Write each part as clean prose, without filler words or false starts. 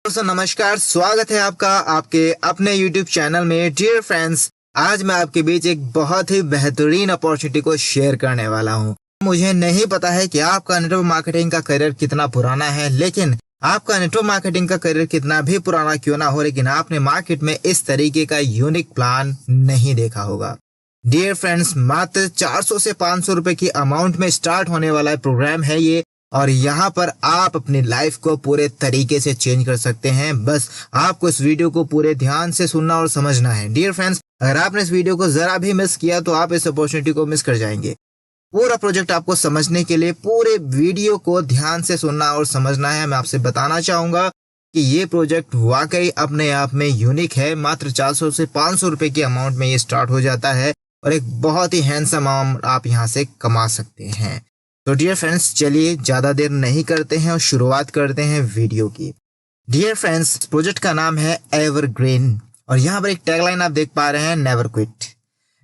दोस्तों नमस्कार, स्वागत है आपका आपके अपने YouTube चैनल में। डियर फ्रेंड्स, आज मैं आपके बीच एक बहुत ही बेहतरीन अपॉर्चुनिटी को शेयर करने वाला हूं। मुझे नहीं पता है कि आपका नेटवर्क मार्केटिंग का करियर कितना पुराना है, लेकिन आपका नेटवर्क मार्केटिंग का करियर कितना भी पुराना क्यों ना हो, लेकिन आपने मार्केट में इस तरीके का यूनिक प्लान नहीं देखा होगा। डियर फ्रेंड्स, मात्र 400 से 500 रुपए की अमाउंट में स्टार्ट होने वाला प्रोग्राम है ये, और यहाँ पर आप अपनी लाइफ को पूरे तरीके से चेंज कर सकते हैं। बस आपको इस वीडियो को पूरे ध्यान से सुनना और समझना है। डियर फ्रेंड्स, अगर आपने इस वीडियो को जरा भी मिस किया तो आप इस अपॉर्चुनिटी को मिस कर जाएंगे। पूरा प्रोजेक्ट आपको समझने के लिए पूरे वीडियो को ध्यान से सुनना और समझना है। मैं आपसे बताना चाहूंगा कि ये प्रोजेक्ट वाकई अपने आप में यूनिक है। मात्र 400 से 500 रुपए की अमाउंट में ये स्टार्ट हो जाता है और एक बहुत ही हैंडसम अमाउंट आप यहाँ से कमा सकते हैं। तो डियर फ्रेंड्स, चलिए ज्यादा देर नहीं करते हैं और शुरुआत करते हैं वीडियो की। डियर फ्रेंड्स, प्रोजेक्ट का नाम है एवरग्रीन और यहाँ पर एक टैगलाइन आप देख पा रहे हैं, नेवर क्विट।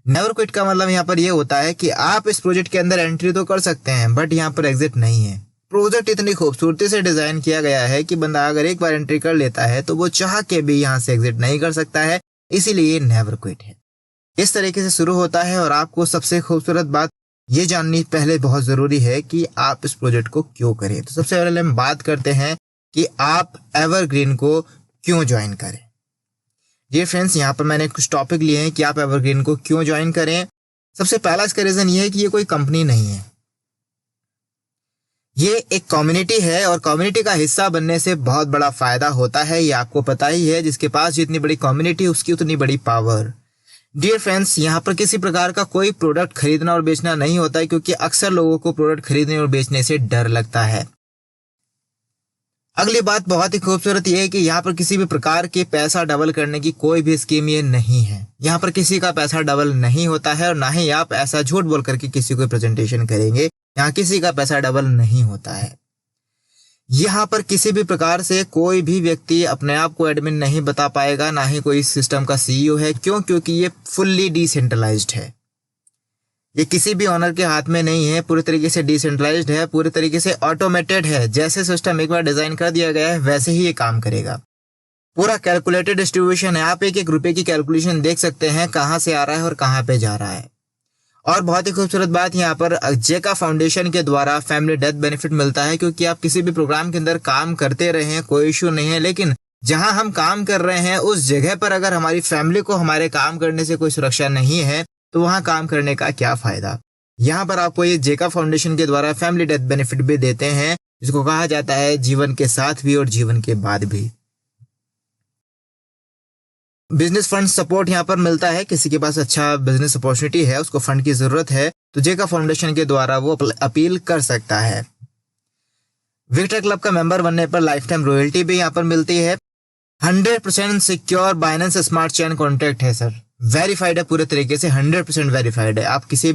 नेवर क्विट का मतलब यहाँ पर ये होता है कि आप इस प्रोजेक्ट के अंदर एंट्री तो कर सकते हैं, बट यहाँ पर एग्जिट नहीं है। प्रोजेक्ट इतनी खूबसूरती से डिजाइन किया गया है कि बंदा अगर एक बार एंट्री कर लेता है तो वो चाह के भी यहाँ से एग्जिट नहीं कर सकता है, इसीलिए नेवर क्विट है। इस तरीके से शुरू होता है और आपको सबसे खूबसूरत बात ये जाननी पहले बहुत जरूरी है कि आप इस प्रोजेक्ट को क्यों करें। तो सबसे पहले हम बात करते हैं कि आप एवरग्रीन को क्यों ज्वाइन करें। डियर फ्रेंड्स, यहाँ पर मैंने कुछ टॉपिक लिए हैं कि आप एवरग्रीन को क्यों ज्वाइन करें। सबसे पहला इसका रीजन ये है कि ये कोई कंपनी नहीं है, ये एक कम्युनिटी है और कम्युनिटी का हिस्सा बनने से बहुत बड़ा फायदा होता है। ये आपको पता ही है, जिसके पास जितनी बड़ी कम्युनिटी उसकी उतनी बड़ी पावर। डियर फ्रेंड्स, यहाँ पर किसी प्रकार का कोई प्रोडक्ट खरीदना और बेचना नहीं होता है, क्योंकि अक्सर लोगों को प्रोडक्ट खरीदने और बेचने से डर लगता है। अगली बात बहुत ही खूबसूरत ये है कि यहाँ पर किसी भी प्रकार के पैसा डबल करने की कोई भी स्कीम ये नहीं है। यहाँ पर किसी का पैसा डबल नहीं होता है और ना ही आप ऐसा झूठ बोल करके किसी को प्रेजेंटेशन करेंगे। यहाँ किसी का पैसा डबल नहीं होता है। यहाँ पर किसी भी प्रकार से कोई भी व्यक्ति अपने आप को एडमिन नहीं बता पाएगा, ना ही कोई सिस्टम का सीईओ है। क्यों? क्योंकि ये फुल्ली डिसेंट्रलाइज्ड है। ये किसी भी ओनर के हाथ में नहीं है, पूरी तरीके से डिसेंट्रलाइज्ड है, पूरी तरीके से ऑटोमेटेड है। जैसे सिस्टम एक बार डिजाइन कर दिया गया है वैसे ही ये काम करेगा। पूरा कैलकुलेटेड डिस्ट्रीब्यूशन है। आप एक एक रुपए की कैलकुलेशन देख सकते हैं, कहाँ से आ रहा है और कहाँ पे जा रहा है। और बहुत ही खूबसूरत बात, यहाँ पर जेका फाउंडेशन के द्वारा फैमिली डेथ बेनिफिट मिलता है, क्योंकि आप किसी भी प्रोग्राम के अंदर काम करते रहे हैं कोई इश्यू नहीं है, लेकिन जहां हम काम कर रहे हैं उस जगह पर अगर हमारी फैमिली को हमारे काम करने से कोई सुरक्षा नहीं है तो वहां काम करने का क्या फायदा। यहाँ पर आपको ये जेका फाउंडेशन के द्वारा फैमिली डेथ बेनिफिट भी देते हैं, जिसको कहा जाता है जीवन के साथ भी और जीवन के बाद भी। बिजनेस फंड सपोर्ट यहाँ पर मिलता है। किसी के पास अच्छा बिजनेस अपॉर्चुनिटी है, उसको फंड की जरूरत है, तो जेका फाउंडेशन के द्वारा वो अपील कर सकता है। विक्टर क्लब का मेंबर बनने पर लाइफ टाइम रॉयल्टी भी यहाँ पर मिलती है। 100% secure Binance smart chain contract है सर, वेरीफाइड है पूरे तरीके से, 100% वेरीफाइड है। आप किसी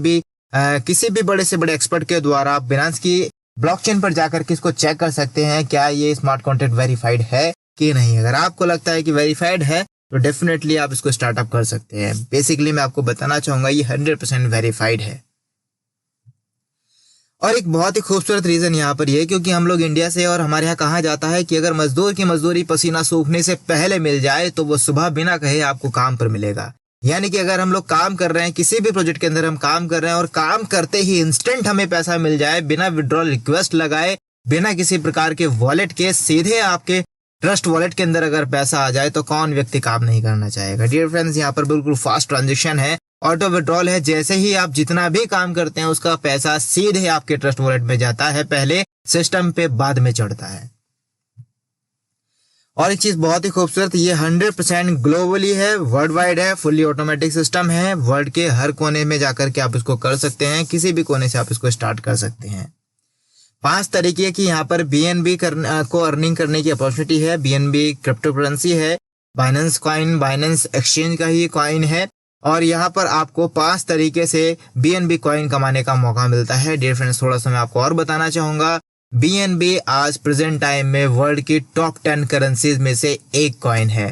भी बड़े से बड़े एक्सपर्ट के द्वारा बिनांस की ब्लॉकचेन पर जाकर के इसको चेक कर सकते हैं क्या ये स्मार्ट कॉन्ट्रैक्ट वेरीफाइड है कि नहीं। अगर आपको लगता है कि वेरीफाइड है तो डेफिनेटली आप इसको स्टार्टअप कर सकते हैं। बेसिकली मैं आपको बताना चाहूंगा ये 100% वेरीफाइड है। और एक बहुत ही खूबसूरत रीजन यहाँ पर ये, क्योंकि हम लोग इंडिया से और हमारे यहाँ कहा जाता है कि अगर मजदूर की मजदूरी पसीना सूखने से पहले मिल जाए तो वो सुबह बिना कहे आपको काम पर मिलेगा। यानी कि अगर हम लोग काम कर रहे हैं, किसी भी प्रोजेक्ट के अंदर हम काम कर रहे हैं और काम करते ही इंस्टेंट हमें पैसा मिल जाए, बिना विड्रॉल रिक्वेस्ट लगाए, बिना किसी प्रकार के वॉलेट के, सीधे आपके ट्रस्ट वॉलेट के अंदर अगर पैसा आ जाए तो कौन व्यक्ति काम नहीं करना चाहेगा। डियर फ्रेंड्स, यहाँ पर बिल्कुल फास्ट ट्रांजैक्शन है, ऑटो विड्रॉल है। जैसे ही आप जितना भी काम करते हैं उसका पैसा सीधे आपके ट्रस्ट वॉलेट में जाता है, पहले सिस्टम पे बाद में चढ़ता है। और एक चीज बहुत ही खूबसूरत, ये 100% ग्लोबली है, वर्ल्ड वाइड है, फुल्ली ऑटोमेटिक सिस्टम है। वर्ल्ड के हर कोने में जाकर के आप इसको कर सकते हैं, किसी भी कोने से आप इसको स्टार्ट कर सकते हैं। 5 तरीके की यहाँ पर BNB को अर्निंग करने की अपॉर्चुनिटी है। BNB क्रिप्टो करेंसी है, बाइनेंस कॉइन, बाइनेंस एक्सचेंज का ही कॉइन है, और यहाँ पर आपको 5 तरीके से BNB कॉइन कमाने का मौका मिलता है। डियर फ्रेंड्स, थोड़ा सा मैं आपको और बताना चाहूंगा, BNB आज प्रेजेंट टाइम में वर्ल्ड की टॉप 10 करेंसीज में से एक कॉइन है।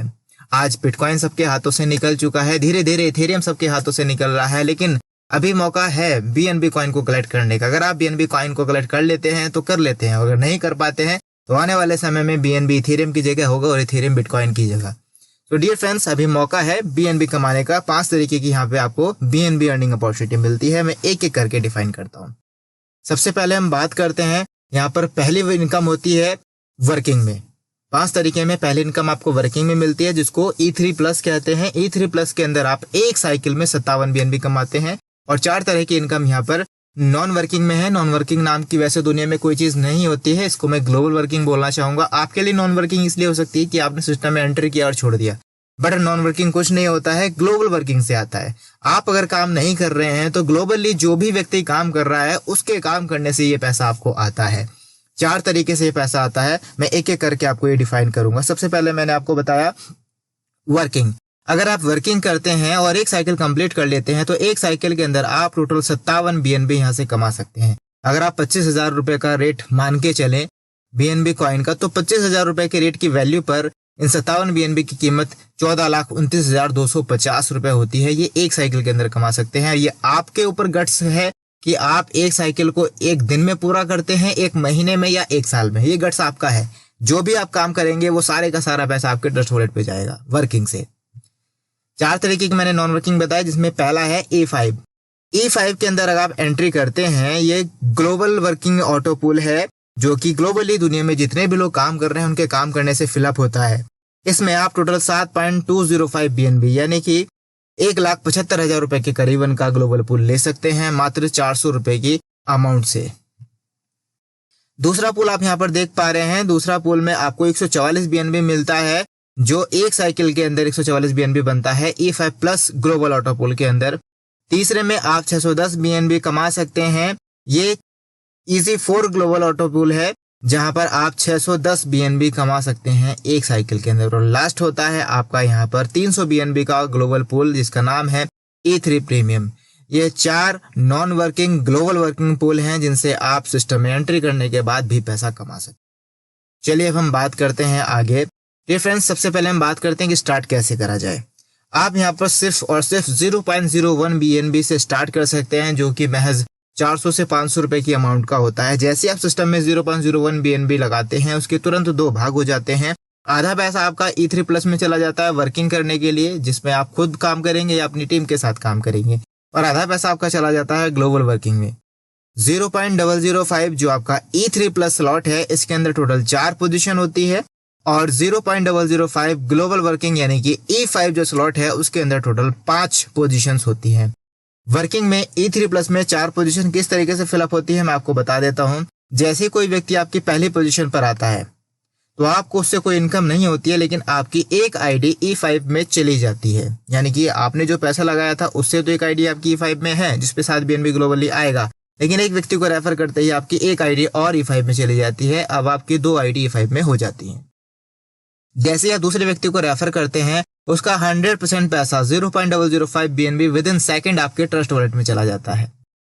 आज बिटकॉइन सबके हाथों से निकल चुका है, धीरे धीरे इथेरियम सबके हाथों से निकल रहा है, लेकिन अभी मौका है BNB कॉइन को कलेक्ट करने का। अगर आप BNB कॉइन को कलेक्ट कर लेते हैं तो कर लेते हैं, अगर नहीं कर पाते हैं तो आने वाले समय में BNB इथेरियम की जगह होगा और इथेरियम बिटकॉइन की जगह। तो डियर फ्रेंड्स, अभी मौका है BNB कमाने का। 5 तरीके की यहाँ पे आपको BNB अर्निंग अपॉर्चुनिटी मिलती है। मैं एक एक करके डिफाइन करता हूँ। सबसे पहले हम बात करते हैं, यहाँ पर पहली इनकम होती है वर्किंग में। 5 तरीके में पहली इनकम आपको वर्किंग में मिलती है, जिसको E3+ कहते हैं। E3+ के अंदर आप एक साइकिल में 57 BNB कमाते हैं। और 4 तरह की इनकम यहाँ पर नॉन वर्किंग में है। नॉन वर्किंग नाम की वैसे दुनिया में कोई चीज नहीं होती है, इसको मैं ग्लोबल वर्किंग बोलना चाहूंगा। आपके लिए नॉन वर्किंग इसलिए हो सकती है कि आपने सिस्टम में एंट्री किया और छोड़ दिया, बट नॉन वर्किंग कुछ नहीं होता है, ग्लोबल वर्किंग से आता है। आप अगर काम नहीं कर रहे हैं तो ग्लोबली जो भी व्यक्ति काम कर रहा है उसके काम करने से ये पैसा आपको आता है। 4 तरीके से ये पैसा आता है। मैं एक एक करके आपको ये डिफाइन करूंगा। सबसे पहले मैंने आपको बताया वर्किंग। अगर आप वर्किंग करते हैं और एक साइकिल कंप्लीट कर लेते हैं तो एक साइकिल के अंदर आप टोटल 57 BNB यहाँ से कमा सकते हैं। अगर आप 25,000 रुपए का रेट मान के चलें BNB कॉइन का, तो 25,000 रुपए के रेट की वैल्यू पर इन 57 BNB की कीमत 14,29,250 रुपए होती है। ये एक साइकिल के अंदर कमा सकते हैं। ये आपके ऊपर गट्स है कि आप एक साइकिल को एक दिन में पूरा करते हैं, एक महीने में या एक साल में। ये गट्स आपका है। जो भी आप काम करेंगे वो सारे का सारा पैसा आपके ट्रस्ट वॉलेट पे जाएगा वर्किंग से। 4 तरीके की मैंने नॉन वर्किंग बताया, जिसमें पहला है E5। E5 के अंदर अगर आप एंट्री करते हैं, ये ग्लोबल वर्किंग ऑटो पूल है, जो कि ग्लोबली दुनिया में जितने भी लोग काम कर रहे हैं उनके काम करने से फिलअप होता है। इसमें आप टोटल 7.205 BNB यानी कि 1,75,000 रुपए के करीबन का ग्लोबल पूल ले सकते हैं, मात्र 400 रुपए की अमाउंट से। दूसरा पूल आप यहाँ पर देख पा रहे हैं। दूसरा पूल में आपको 144 BNB मिलता है, जो एक साइकिल के अंदर 144 BNB बनता है E5+ ग्लोबल ऑटो पूल के अंदर। तीसरे में आप 610 BNB कमा सकते हैं। ये EZ4 ग्लोबल ऑटो पूल है, जहां पर आप 610 BNB कमा सकते हैं एक साइकिल के अंदर। और लास्ट होता है आपका यहाँ पर 300 BNB का ग्लोबल पूल, जिसका नाम है E3 प्रीमियम। ये 4 non working global working pool हैं, जिनसे आप सिस्टम में एंट्री करने के बाद भी पैसा कमा सकते हैं। चलिए अब हम बात करते हैं आगे। डियर फ्रेंड्स, सबसे पहले हम बात करते हैं कि स्टार्ट कैसे करा जाए। आप यहाँ पर सिर्फ और सिर्फ 0.01 BNB से स्टार्ट कर सकते हैं, जो कि महज 400 से 500 रुपए की अमाउंट का होता है। जैसे आप सिस्टम में 0.01 BNB लगाते हैं, उसके तुरंत 2 भाग हो जाते हैं। आधा पैसा आपका E3+ में चला जाता है वर्किंग करने के लिए, जिसमें आप खुद काम करेंगे या अपनी टीम के साथ काम करेंगे, और आधा पैसा आपका चला जाता है ग्लोबल वर्किंग में। 0.005 जो आपका E3+ स्लॉट है, इसके अंदर टोटल 4 पोजीशन होती है, और 0.005 ग्लोबल वर्किंग यानी कि E5 जो स्लॉट है, उसके अंदर टोटल 5 पोजीशंस होती हैं। वर्किंग में E3+ में 4 पोजीशन किस तरीके से फिलअप होती है मैं आपको बता देता हूं। जैसे कोई व्यक्ति आपकी पहली पोजीशन पर आता है तो आपको उससे कोई इनकम नहीं होती है, लेकिन आपकी एक आईडी E5 में चली जाती है। यानी कि आपने जो पैसा लगाया था उससे तो एक आईडी आपकी E5 में है, जिसपे 7 BNB ग्लोबली आएगा, लेकिन एक व्यक्ति को रेफर करते ही आपकी एक आईडी और E5 में चली जाती है। अब आपकी 2 आईडी E5 में हो जाती है। जैसे आप दूसरे व्यक्ति को रेफर करते हैं, उसका 100% पैसा 0.005 BNB विद इन सेकेंड आपके ट्रस्ट वॉलेट में चला जाता है।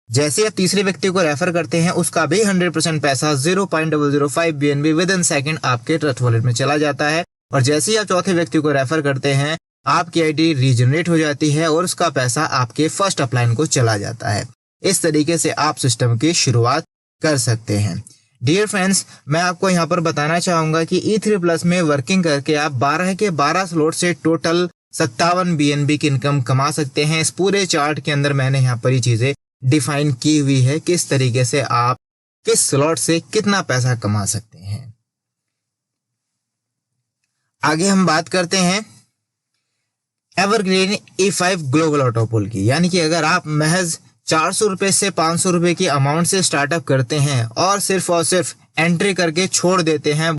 जैसे आप तीसरे व्यक्ति को रेफर करते हैं, उसका भी 100% पैसा 0.005 BNB विद इन सेकेंड आपके ट्रस्ट वॉलेट में चला जाता है। और जैसे ही आप चौथे व्यक्ति को रेफर करते हैं, आपकी आईडी रीजनरेट हो जाती है और उसका पैसा आपके फर्स्ट अपलाइन को चला जाता है। इस तरीके से आप सिस्टम की शुरुआत कर सकते हैं। डियर फ्रेंड्स, मैं आपको यहाँ पर बताना चाहूंगा कि E3+ में वर्किंग करके आप 12 के 12 स्लॉट से टोटल 57 BNB की इनकम कमा सकते हैं। इस पूरे चार्ट के अंदर मैंने यहाँ पर ये चीजें डिफाइन की हुई है, किस तरीके से आप किस स्लॉट से कितना पैसा कमा सकते हैं। आगे हम बात करते हैं evergreen E5 global auto pool की। यानी कि अगर आप महज 400 रुपए से 500 रुपए की अमाउंट से स्टार्टअप करते हैं और सिर्फ एंट्री करके छोड़ देते हैं,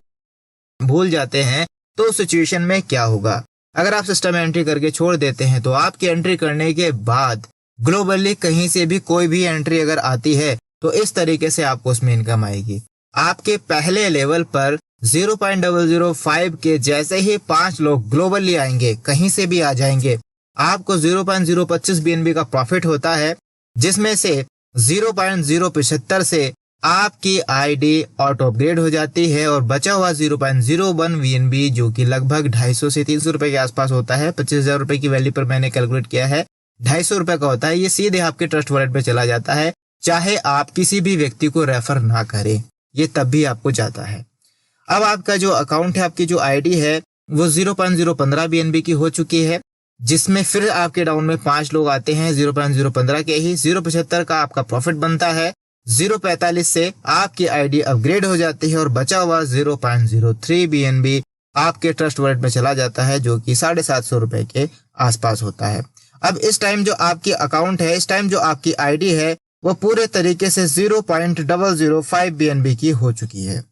भूल जाते हैं, तो उस सिचुएशन में क्या होगा। अगर आप सिस्टम में एंट्री करके छोड़ देते हैं तो आपकी एंट्री करने के बाद ग्लोबली कहीं से भी कोई भी एंट्री अगर आती है तो इस तरीके से आपको उसमें इनकम आएगी। आपके पहले लेवल पर 0.005 के जैसे ही 5 लोग ग्लोबली आएंगे, कहीं से भी आ जाएंगे, आपको 0.025 BNB का प्रॉफिट होता है, जिसमें से 0.075 से आपकी आईडी ऑटो अपग्रेड हो जाती है और बचा हुआ 0.01 BNB जो कि लगभग 250 से 300 रुपए के आसपास होता है। 25,000 रुपए की वैल्यू पर मैंने कैलकुलेट किया है, 250 रुपए का होता है। ये सीधे आपके ट्रस्ट वॉलेट पे चला जाता है, चाहे आप किसी भी व्यक्ति को रेफर ना करें, ये तब भी आपको जाता है। अब आपका जो अकाउंट है, आपकी जो आईडी है वो 0.015 BNB की हो चुकी है, जिसमें फिर आपके डाउन में 5 लोग आते हैं 0.015 के ही। 0.75 का आपका प्रॉफिट बनता है। 0.45 से आपकी आईडी अपग्रेड हो जाती है और बचा हुआ 0.03 BNB आपके ट्रस्ट वॉलेट में चला जाता है, जो कि 750 रुपए के आसपास होता है। अब इस टाइम जो आपकी अकाउंट है, इस टाइम जो आपकी आईडी है वो पूरे तरीके से 0.005 BNB की हो चुकी है।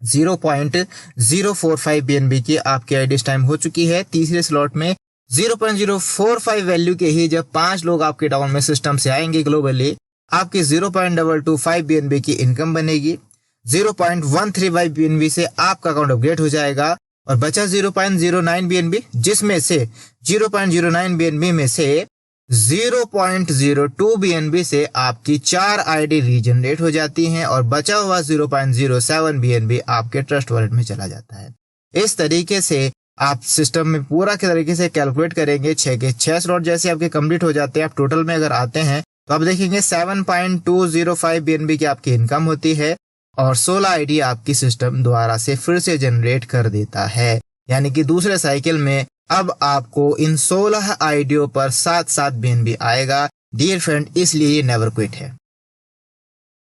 0.045 BNB की आपकी आईडी इस टाइम हो चुकी है। तीसरे स्लॉट में 0.045 वैल्यू के ही जब 5 लोग आपके डाउन में सिस्टम से आएंगे ग्लोबली, आपकी 0.225 BNB की इनकम बनेगी। 0.135 BNB से आपका अकाउंट अपग्रेड हो जाएगा और बचा 0.09 BNB, जिसमें से 0.09 BNB में से 0.02 BNB से आपकी 4 आईडी रीजनरेट हो जाती हैं और बचा हुआ 0.07 BNB आपके ट्रस्ट वॉलेट में चला जाता है। इस तरीके से आप सिस्टम में पूरा के तरीके से कैलकुलेट करेंगे। 6 के 6 स्लॉट जैसे आपके कंप्लीट हो जाते हैं, आप टोटल में अगर आते हैं तो आप देखेंगे 7.205 BNB की आपकी इनकम होती है और 16 आईडी आपकी सिस्टम द्वारा से फिर से जनरेट कर देता है। यानी कि दूसरे साइकिल में अब आपको इन 16 आईडियों पर 7 BNB आएगा। डियर फ्रेंड, इसलिए ये नेवर क्विट है।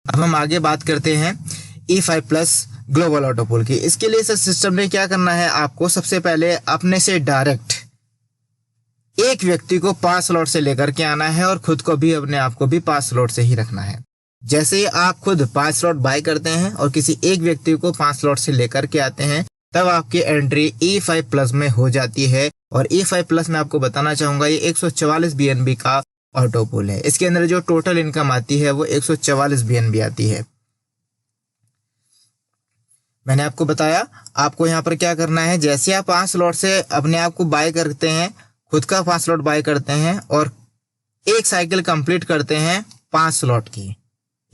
अब हम आगे बात करते हैं E5 प्लस ग्लोबल ऑटोपूल की। इसके लिए इस सिस्टम ने क्या करना है, आपको सबसे पहले अपने से डायरेक्ट एक व्यक्ति को 5 स्लॉट से लेकर के आना है और खुद को भी, अपने आप को भी 5 स्लॉट से ही रखना है। जैसे ही आप खुद 5 स्लॉट बाय करते हैं और किसी एक व्यक्ति को 5 स्लॉट से लेकर के आते हैं, तब आपकी एंट्री E5 प्लस में हो जाती है। और E5 प्लस में आपको बताना चाहूंगा, ये 144 BNB का ऑटोपूल है। इसके अंदर जो टोटल इनकम आती है वो 144 BNB आती है। मैंने आपको बताया, आपको यहाँ पर क्या करना है, जैसे आप 5 स्लॉट से अपने आप को बाय करते हैं, खुद का 5 स्लॉट बाय करते हैं और एक साइकिल कंप्लीट करते हैं 5 स्लॉट की।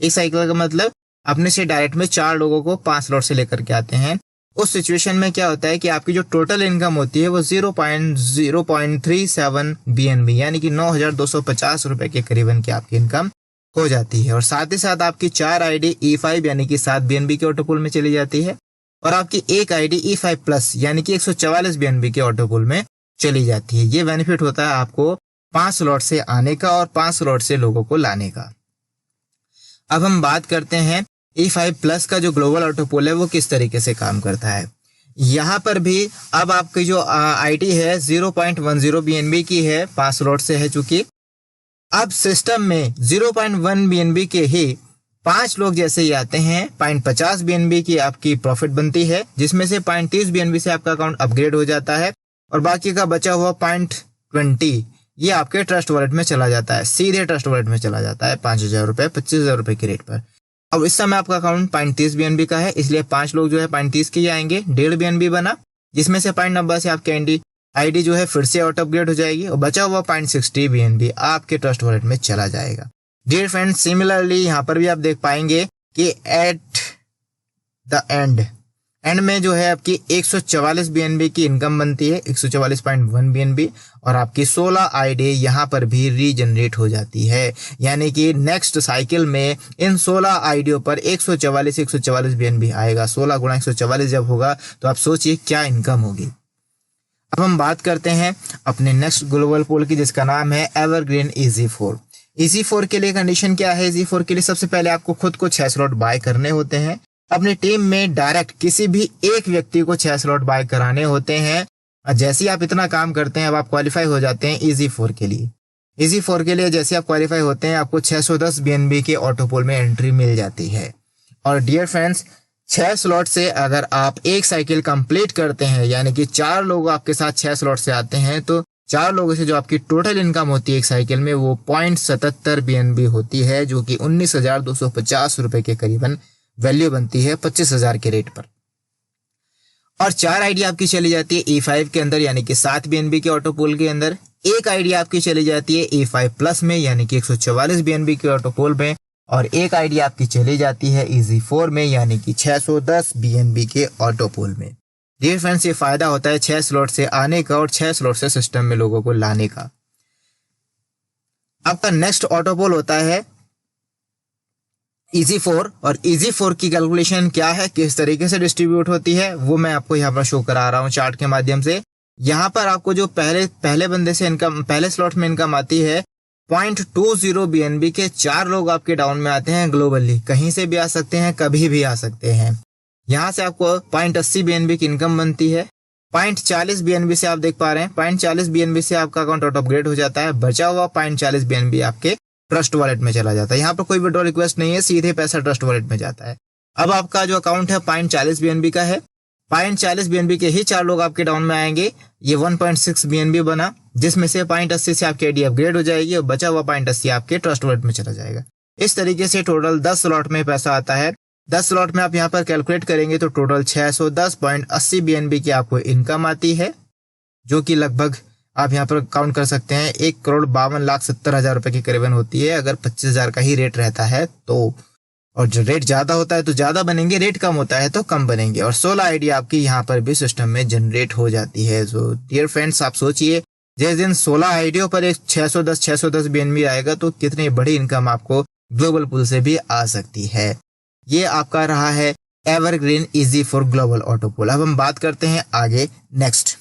एक साइकिल का मतलब अपने से डायरेक्ट में 4 लोगों को 5 स्लॉट से लेकर के आते हैं। उस सिचुएशन में क्या होता है कि आपकी जो टोटल इनकम होती है वो 0.037 BNB यानी कि 9,250 रुपए के करीबन की आपकी इनकम हो जाती है। और साथ ही साथ आपकी 4 आईडी E5 यानी कि 7 BNB के ऑटोपूल में चली जाती है और आपकी एक आईडी E5 प्लस यानी कि 144 BNB के ऑटोपूल में चली जाती है। ये बेनिफिट होता है आपको 5 स्लॉट से आने का और 5 स्लॉट से लोगों को लाने का। अब हम बात करते हैं E5 प्लस का जो ग्लोबल ऑटोपूल है वो किस तरीके से काम करता है। यहाँ पर भी अब आपकी जो आईडी है 0.10 BNB की है, 5 स्लॉट से है चूंकि। अब सिस्टम में 0.1 BNB के ही 5 लोग जैसे ही आते हैं, 0.50 BNB की आपकी प्रॉफिट बनती है, जिसमें से 0.30 BNB से आपका अकाउंट अपग्रेड हो जाता है और बाकी का बचा हुआ 0.20 ये आपके ट्रस्ट वॉलेट में चला जाता है, सीधे ट्रस्ट वॉलेट में चला जाता है 5,000 रुपए 25,000 रुपए की रेट पर। अब इस समय आपका अकाउंट 0.30 BNB का है, इसलिए 5 लोग जो है 0.30 के ही आएंगे। 1.5 BNB बना, जिसमें से 0.90 से आपकी आईडी जो है फिर से ऑटो अपग्रेड हो जाएगी और बचा हुआ 0.60 BNB आपके ट्रस्ट वॉलेट में चला जाएगा। डियर फ्रेंड्स, सिमिलरली यहाँ पर भी आप देख पाएंगे कि एट द एंड में जो है आपकी 144 BNB की इनकम बनती है, 144.1 BNB, और आपकी 16 आईडी यहाँ पर भी रीजनरेट हो जाती है। यानी कि नेक्स्ट साइकिल में इन 16 आईडियों पर 144 BNB आएगा। 16 गुणा 144 जब होगा तो आप सोचिए क्या इनकम होगी। अब हम बात करते हैं अपने नेक्स्ट ग्लोबल पूल की, जिसका नाम है एवरग्रीन EZ4। EZ4 के लिए कंडीशन क्या है, EZ4 के लिए सबसे पहले आपको खुद को 6 स्लॉट बाय करने होते हैं। अपनी टीम में डायरेक्ट किसी भी एक व्यक्ति को 6 स्लॉट बाय कराने होते हैं। जैसे ही आप इतना काम करते हैं अब आप क्वालिफाई हो जाते हैं EZ4 के लिए। EZ4 के लिए जैसे आप क्वालिफाई होते हैं आपको 610 BNB के ऑटोपोल में एंट्री मिल जाती है। और डियर फ्रेंड्स, 6 स्लॉट से अगर आप एक साइकिल कंप्लीट करते हैं, यानी कि 4 लोग आपके साथ 6 स्लॉट से आते हैं, तो 4 लोगों से जो आपकी टोटल इनकम होती है एक साइकिल में वो 0.77 BNB होती है, जो कि 19,250 रुपए के करीबन वैल्यू बनती है 25,000 के रेट पर। और 4 आईडी आपकी चली जाती है E5 के अंदर, यानी कि 7 BNB के ऑटोपोल के अंदर। एक आईडी आपकी चली जाती है E5 प्लस में, यानी कि 144 BNB के ऑटोपोल में। और एक आईडी आपकी चली जाती है EZ4 में, यानी कि 610 BNB के ऑटोपोल में। डियर फ्रेंड्स, ये फायदा होता है 6 स्लॉट से आने का और 6 स्लॉट से सिस्टम में लोगों को लाने का। आपका नेक्स्ट ऑटोपोल होता है EZ4 और EZ4 की कैलकुलेशन क्या है, किस तरीके से डिस्ट्रीब्यूट होती है, वो मैं आपको यहाँ पर शो करा रहा हूँ चार्ट के माध्यम से। यहाँ पर आपको जो पहले बंदे से इनकम, पहले स्लॉट में इनकम आती है 0.20 BNB के 4 लोग आपके डाउन में आते हैं ग्लोबली, कहीं से भी आ सकते हैं, कभी भी आ सकते हैं। यहाँ से आपको 0.80 BNB की इनकम बनती है। 0.40 BNB से आप देख पा रहे हैं, 0.40 BNB से आपका अकाउंट ऑटो अपग्रेड हो जाता है। बचा हुआ 0.40 BNB आपके ट्रस्ट वॉलेट में चला जाता है। यहाँ पर कोई विड्रॉ रिक्वेस्ट नहीं है, सीधे पैसा ट्रस्ट वॉलेट में जाता है। अब आपका जो अकाउंट है 0.40 BNB का है, 0.40 BNB के ही 4 लोग आपके डाउन में आएंगे। ये 1.6 BNB बना, जिसमें से 0.80 से आपकी आईडी अपग्रेड हो जाएगी और बचा हुआ 0.80 आपके ट्रस्ट वॉलेट में चला जाएगा। इस तरीके से टोटल 10 स्लॉट में पैसा आता है। 10 स्लॉट में आप यहाँ पर कैलकुलेट करेंगे तो टोटल 610.80 BNB की आपको इनकम आती है, जो कि लगभग आप यहाँ पर काउंट कर सकते हैं 1,52,70,000 रुपए के करीबन होती है, अगर 25,000 का ही रेट रहता है तो। और जो रेट ज्यादा होता है तो ज्यादा बनेंगे, रेट कम होता है तो कम बनेंगे। और 16 आईडी आपकी यहाँ पर भी सिस्टम में जनरेट हो जाती है। तो डियर फ्रेंड्स, आप सोचिए जिस दिन 16 आईडियों पर एक 610 BNB आएगा तो कितनी बड़ी इनकम आपको ग्लोबल पूल से भी आ सकती है। ये आपका रहा है evergreen EZ4 global auto pool. अब हम बात करते हैं आगे नेक्स्ट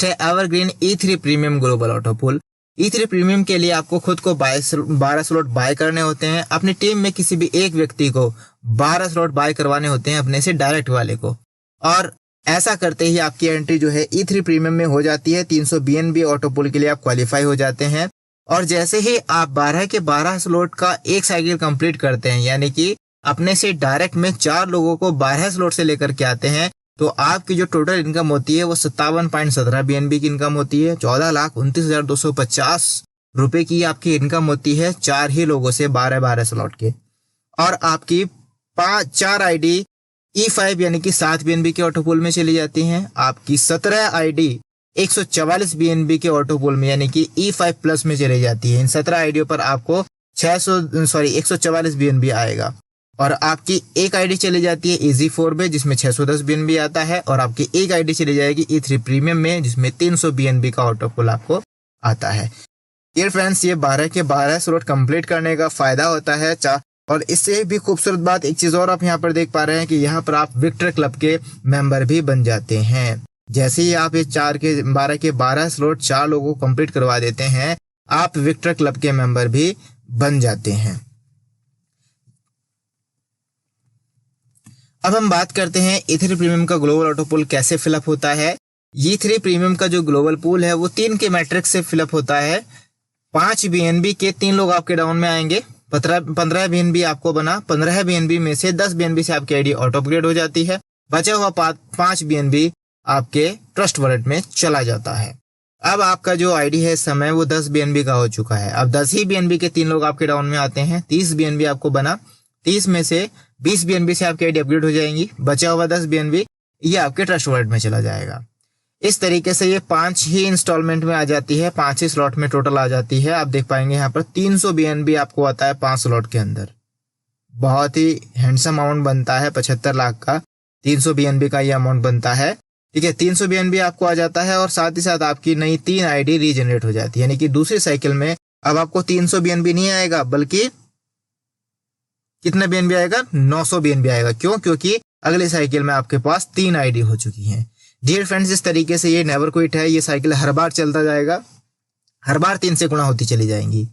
है evergreen E3 premium global auto pool. E3 premium के लिए आपको खुद को 12 स्लॉट बाय करने होते हैं। अपनी टीम में किसी भी एक व्यक्ति को 12 स्लॉट बाय करवाने होते हैं अपने से डायरेक्ट वाले को, और ऐसा करते ही आपकी एंट्री जो है E3 प्रीमियम में हो जाती है। 300 BNB ऑटो पूल के लिए आप क्वालिफाई हो जाते हैं। और जैसे ही आप 12 के 12 स्लॉट का एक साइकिल कंप्लीट करते हैं, यानी कि अपने से डायरेक्ट में 4 लोगों को 12 स्लॉट से लेकर के आते हैं, तो आपकी जो टोटल इनकम होती है वो 57.17 BNB की इनकम होती है। 14,29,250 रुपए की आपकी इनकम होती है 4 ही लोगों से 12 स्लॉट के। और आपकी 4 आईडी E5 यानी कि 7 BNB के ऑटो पूल में चली जाती हैं। आपकी 17 आईडी 144 BNB के ऑटो पूल में यानी कि E5 प्लस में चली जाती है। इन 17 आईडियों पर आपको 144 BNB आएगा। और आपकी एक आईडी चली जाती है EZ4 में, जिसमें 610 BNB आता है। और आपकी एक आईडी चली जाएगी E3 प्रीमियम में, जिसमें 300 BNB का ऑटो पूल आपको आता है। डियर फ्रेंड्स, ये 12 के 12 स्लॉट कंप्लीट करने का फायदा होता है। और इससे भी खूबसूरत बात एक चीज और आप यहाँ पर देख पा रहे हैं कि यहाँ पर आप विक्टर क्लब के मेंबर भी बन जाते हैं। जैसे ही आप ये 12 के 12 स्लॉट 4 लोगों को कंप्लीट करवा देते हैं, आप विक्टर क्लब के मेंबर भी बन जाते हैं। अब हम बात करते हैं E3 प्रीमियम का ग्लोबल ऑटो पूल कैसे फिलअप होता है। E3 प्रीमियम का जो ग्लोबल पूल है वो 3 के मैट्रिक्स से फिलअप होता है। 5 BNB के 3 लोग आपके डाउन में आएंगे, 15 BNB आपको बना, 15 BNB में से 10 BNB से आपकी आईडी ऑटो अपग्रेड हो जाती है। बचा हुआ 5 BNB आपके ट्रस्ट वॉलेट में चला जाता है। अब आपका जो आईडी है इस समय वो 10 BNB का हो चुका है। अब 10 ही BNB के 3 लोग आपके डाउन में आते हैं, 30 BNB आपको बना, 30 में से 20 BNB से आपकी आईडी अपग्रेड हो जाएंगी। बचा हुआ 10 BNB ये आपके ट्रस्ट वॉलेट में चला जाएगा। इस तरीके से ये 5 ही इंस्टॉलमेंट में आ जाती है, 5 ही स्लॉट में टोटल आ जाती है। आप देख पाएंगे यहाँ पर 300 BNB आपको आता है 5 स्लॉट के अंदर। बहुत ही हैंडसम अमाउंट बनता है, 75 लाख का 300 BNB का ये अमाउंट बनता है। ठीक है, 300 BNB आपको आ जाता है और साथ ही साथ आपकी नई 3 आईडी रीजनरेट हो जाती है। यानी कि दूसरी साइकिल में अब आपको 300 BNB नहीं आएगा, बल्कि कितना BNB आएगा, 900 BNB आएगा। क्यों? क्योंकि अगले साइकिल में आपके पास 3 आईडी हो चुकी हैं। डियर फ्रेंड्स, इस तरीके से ये नेवर क्विट है, ये साइकिल हर बार चलता जाएगा, हर बार 3 से गुणा होती चली जाएंगी।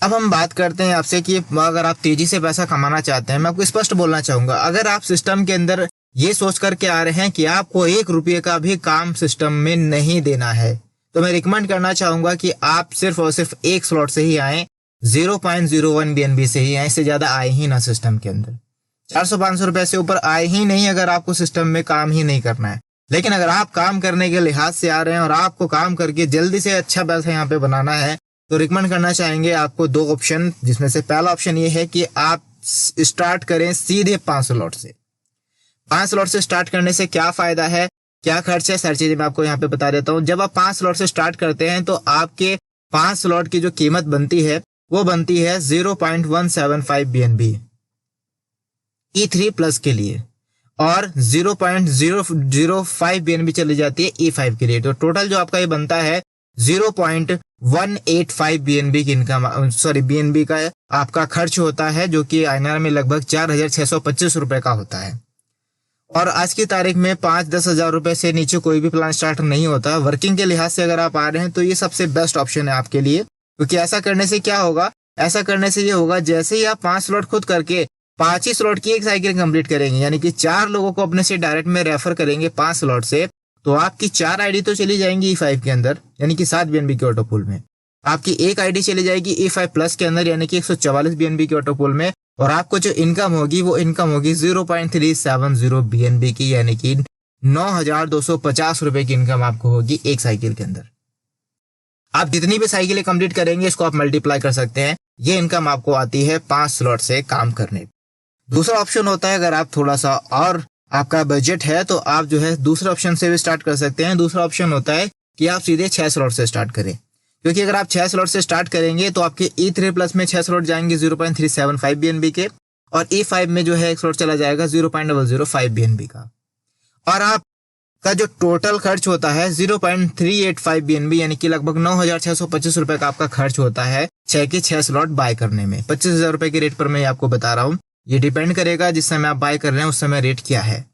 अब हम बात करते हैं आपसे कि अगर आप तेजी से पैसा कमाना चाहते हैं, मैं आपको स्पष्ट बोलना चाहूंगा, अगर आप सिस्टम के अंदर ये सोच करके आ रहे हैं कि आपको 1 रुपये का भी काम सिस्टम में नहीं देना है, तो मैं रिकमेंड करना चाहूंगा कि आप सिर्फ और सिर्फ एक स्लॉट से ही आए, 0.01 BNB से ही आए, इससे ज्यादा आए ही ना सिस्टम के अंदर। 400-500 रुपए से ऊपर आए ही नहीं अगर आपको सिस्टम में काम ही नहीं करना है। लेकिन अगर आप काम करने के लिहाज से आ रहे हैं और आपको काम करके जल्दी से अच्छा पैसा यहाँ पे बनाना है, तो रिकमेंड करना चाहेंगे आपको 2 ऑप्शन, जिसमें से पहला ऑप्शन ये है कि आप स्टार्ट करें सीधे 5 स्लॉट से। 5 स्लॉट से स्टार्ट करने से क्या फायदा है, क्या खर्च है, सारी चीजें मैं आपको यहाँ पे बता देता हूँ। जब आप 5 स्लॉट से स्टार्ट करते हैं तो आपके 5 स्लॉट की जो कीमत बनती है वो बनती है 0.175 BNB E3 प्लस के लिए, और 0.005 BNB चली जाती है E5 के लिए। तो टोटल जो आपका ये बनता है 185 BNB की इनकम, BNB का आपका खर्च होता है, जो कि INR में लगभग 4,625 रुपए का होता है। और आज की तारीख में 5-10 हजार रुपए से नीचे कोई भी प्लान स्टार्ट नहीं होता। वर्किंग के लिहाज से अगर आप आ रहे हैं तो ये सबसे बेस्ट ऑप्शन है आपके लिए, क्योंकि ऐसा करने से क्या होगा, ऐसा करने से ये होगा जैसे ही आप 5 स्लॉट खुद करके 5 ही स्लॉट की एक साइकिल कंप्लीट करेंगे, यानी कि 4 लोगों को अपने से डायरेक्ट में रेफर करेंगे 5 स्लॉट से, तो आपकी 4 आईडी तो चली जाएंगी E5 के अंदर, यानी कि 7 BNB के ऑटो पूल में। आपकी एक आईडी चली जाएगी E5 प्लस के अंदर, यानी कि 144 BNB के ऑटो पूल में। और आपको जो इनकम होगी वो इनकम होगी 0.370 BNB की, यानी कि 9,250 रुपए की इनकम आपको होगी एक साइकिल के अंदर। आप जितनी भी साइकिलें कंप्लीट करेंगे इसको आप मल्टीप्लाई कर सकते हैं। ये इनकम आपको आती है 5 स्लॉट से काम करने। दूसरा ऑप्शन होता है, अगर आप थोड़ा सा और आपका बजट है तो आप जो है दूसरे ऑप्शन से भी स्टार्ट कर सकते हैं। दूसरा ऑप्शन होता है कि आप सीधे 6 स्लॉट से स्टार्ट करें, क्योंकि अगर आप 6 स्लॉट से स्टार्ट करेंगे तो आपके E3 प्लस में 6 स्लॉट जाएंगे 0.375 BNB के, और E5 में जो है एक स्लॉट चला जाएगा 0.005 BNB का। और आपका जो टोटल खर्च होता है 0.385 BNB, यानी कि लगभग 9,625 रुपए का आपका खर्च होता है 6 के 6 स्लॉट बाय करने में। 25,000 रुपए के रेट पर मैं आपको बता रहा हूँ, ये डिपेंड करेगा जिस समय आप बाय कर रहे हैं उस समय रेट क्या है।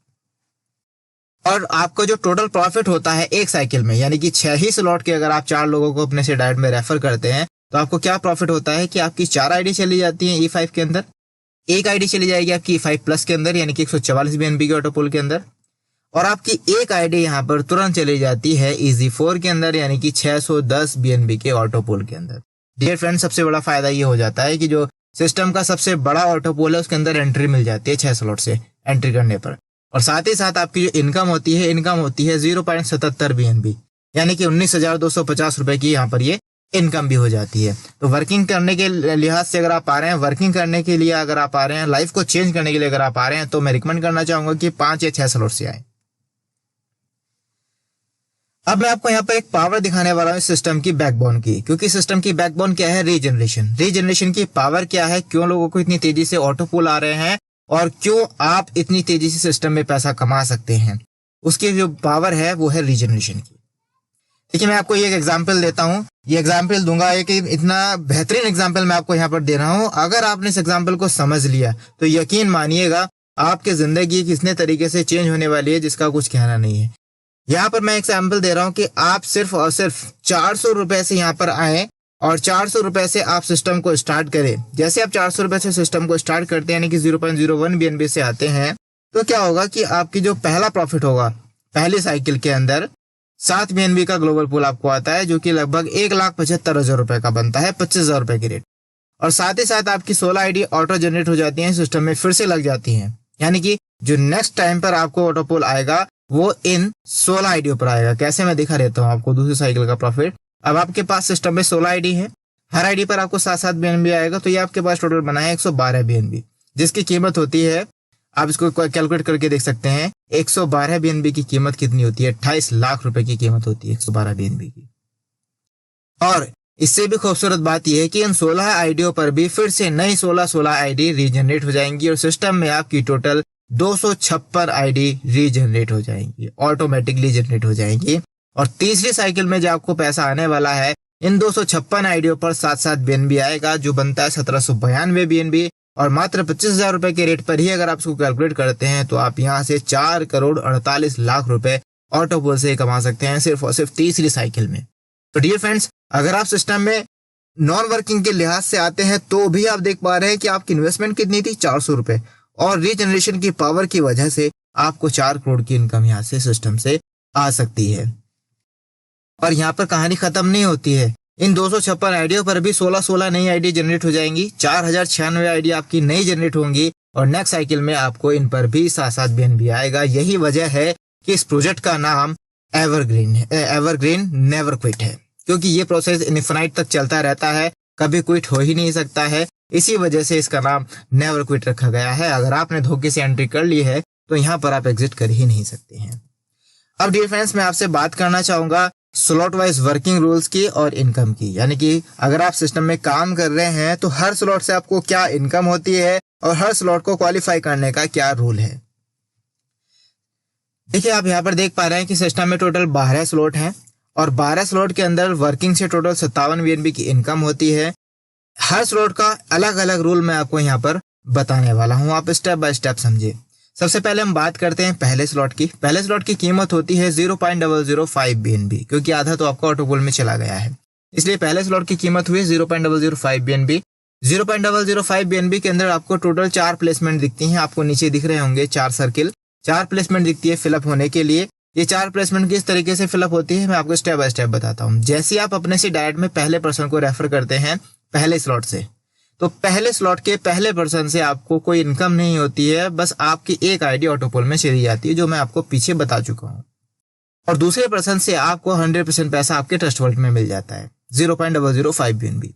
और आपका जो टोटल प्रॉफिट होता है एक साइकिल में, यानी कि 6 ही स्लॉट के अगर आप 4 लोगों को अपने से डायरेक्ट में रेफर करते हैं तो आपको क्या प्रॉफिट होता है कि आपकी 4 आईडी चली जाती है E5 के अंदर, एक आईडी चली जाएगी आपकी E5 प्लस के अंदर, यानी कि 144 BNB के ऑटो पूल के अंदर, और आपकी एक आईडी यहाँ पर तुरंत चली जाती है EZ4 के अंदर, यानी कि 610 BNB के ऑटो पूल के अंदर। डियर फ्रेंड, सबसे बड़ा फायदा ये हो जाता है कि जो सिस्टम का सबसे बड़ा ऑटो पूल है उसके अंदर एंट्री मिल जाती है 6 स्लॉट से एंट्री करने पर। और साथ ही साथ आपकी जो इनकम होती है 0.77 BNB, यानी कि 19,250 रुपए की यहाँ पर ये इनकम भी हो जाती है। तो वर्किंग करने के लिहाज से अगर आप आ रहे हैं, वर्किंग करने के लिए अगर आप आ रहे हैं, लाइफ को चेंज करने के लिए अगर आप आ रहे हैं, तो मैं रिकमेंड करना चाहूंगा कि 5 या 6 स्लॉट से आए। अब मैं आपको यहाँ पर एक पावर दिखाने वाला हूँ सिस्टम की बैकबोन की, क्योंकि सिस्टम की बैकबोन क्या है, रीजनरेशन। रीजनरेशन की पावर क्या है, क्यों लोगों को इतनी तेजी से ऑटो पूल आ रहे हैं और क्यों आप इतनी तेजी से सिस्टम में पैसा कमा सकते हैं, उसकी जो पावर है वो है रीजनरेशन की। देखिए, मैं आपको एक एग्जांपल देता हूँ, ये एग्जांपल दूंगा, एक इतना बेहतरीन एग्जांपल मैं आपको यहाँ पर दे रहा हूँ। अगर आपने इस एग्जांपल को समझ लिया तो यकीन मानिएगा आपकी जिंदगी कितने तरीके से चेंज होने वाली है जिसका कुछ कहना नहीं है। यहाँ पर मैं एग्जाम्पल दे रहा हूँ कि आप सिर्फ और सिर्फ 400 रुपए से यहाँ पर आए और 400 रुपए से आप सिस्टम को स्टार्ट करें। जैसे आप 400 रुपए से सिस्टम को स्टार्ट करते हैं, यानी कि 0.01 BNB से आते हैं, तो क्या होगा कि आपकी जो पहला प्रॉफिट होगा पहली साइकिल के अंदर 7 BNB का ग्लोबल पूल आपको आता है, जो कि लगभग 1,75,000 रुपए का बनता है 25,000 रुपए की रेट। और साथ ही साथ आपकी 16 आईडी ऑटो जनरेट हो जाती है, सिस्टम में फिर से लग जाती हैं, यानी कि जो नेक्स्ट टाइम पर आपको ऑटो पूल आएगा वो इन 16 आईडी पर आएगा। कैसे, मैं दिखा देता हूँ आपको दूसरी साइकिल का प्रॉफिट। अब आपके पास सिस्टम में 16 आईडी है, हर आईडी पर आपको 7-7 BNB आएगा, तो ये आपके पास टोटल बना है 112 BNB, जिसकी कीमत होती है, आप इसको कैलकुलेट करके देख सकते हैं, 112 BNB की कीमत कितनी होती है, 28 लाख रुपए की कीमत होती है 112 BNB की। और इससे भी खूबसूरत बात यह है कि इन 16 आईडियों पर भी फिर से नई 16 आईडी रीजनरेट हो जाएंगी और सिस्टम में आपकी टोटल 256 आईडी रीजनरेट हो जाएंगी, ऑटोमेटिकली जनरेट हो जाएंगी। और तीसरी साइकिल में जो आपको पैसा आने वाला है, इन 256 आईडियों पर 7-7 BNB आएगा, जो बनता है 1792 BNB। और मात्र 25,000 रुपए के रेट पर ही अगर आप इसको कैलकुलेट करते हैं तो आप यहाँ से 4,48,00,000 रुपए ऑटो पूल से कमा सकते हैं, सिर्फ और सिर्फ तीसरी साइकिल में। तो डियर फ्रेंड्स, अगर आप सिस्टम में नॉन वर्किंग के लिहाज से आते हैं तो भी आप देख पा रहे हैं कि आपकी इन्वेस्टमेंट कितनी थी, 400 रुपए, और रीजनरेशन की पावर की वजह से आपको 4 करोड़ की इनकम यहाँ से सिस्टम से आ सकती है। और यहाँ पर कहानी खत्म नहीं होती है, इन 256 आईडियों पर भी 16 नई आईडी जनरेट हो जाएंगी, 4096 आईडी आपकी नई जनरेट होंगी, और नेक्स्ट साइकिल में आपको इन पर भी 7-7 BNB आएगा। यही वजह है कि इस प्रोजेक्ट का नाम एवरग्रीन नेवर क्विट है, क्योंकि ये प्रोसेस इनफिनाइट तक चलता रहता है, कभी क्विट हो ही नहीं सकता है। इसी वजह से इसका नाम नेवर क्विट रखा गया है। अगर आपने धोखे से एंट्री कर ली है तो यहाँ पर आप एग्जिट कर ही नहीं सकते हैं। अब डियर फ्रेंड्स, मैं आपसे बात करना चाहूंगा स्लॉट वाइज वर्किंग रूल्स की और इनकम की, यानी कि अगर आप सिस्टम में काम कर रहे हैं तो हर स्लॉट से आपको क्या इनकम होती है और हर स्लॉट को क्वालिफाई करने का क्या रूल है। देखिए, आप यहाँ पर देख पा रहे हैं कि सिस्टम में टोटल 12 स्लॉट हैं और 12 स्लॉट के अंदर वर्किंग से टोटल 57 BNB की इनकम होती है। हर स्लॉट का अलग अलग रूल मैं आपको यहाँ पर बताने वाला हूँ, आप स्टेप बाय स्टेप समझिए। सबसे पहले हम बात करते हैं पहले स्लॉट की। पहले स्लॉट की कीमत होती है 0.005 BNB, क्योंकि आधा तो आपका ऑटोपुल में चला गया है, इसलिए पहले स्लॉट की कीमत हुई 0.005 BNB। 0.005 BNB के अंदर आपको टोटल 4 प्लेसमेंट दिखती हैं, आपको नीचे दिख रहे होंगे 4 सर्किल, 4 प्लेसमेंट दिखती है फिलअप होने के लिए। ये 4 प्लेसमेंट किस तरीके से फिलअप होती है मैं आपको स्टेप बाय स्टेप बताता हूँ। जैसे आप अपने से डायरेक्ट में पहले पर्सन को रेफर करते हैं पहले स्लॉट से, तो पहले स्लॉट के पहले पर्सन से आपको कोई इनकम नहीं होती है, बस आपकी एक आईडी ऑटोपोल में चली जाती है, जो मैं आपको पीछे बता चुका हूँ। और दूसरे पर्सन से आपको 100% पैसा आपके ट्रस्ट वॉलेट में मिल जाता है 0.005 BNB।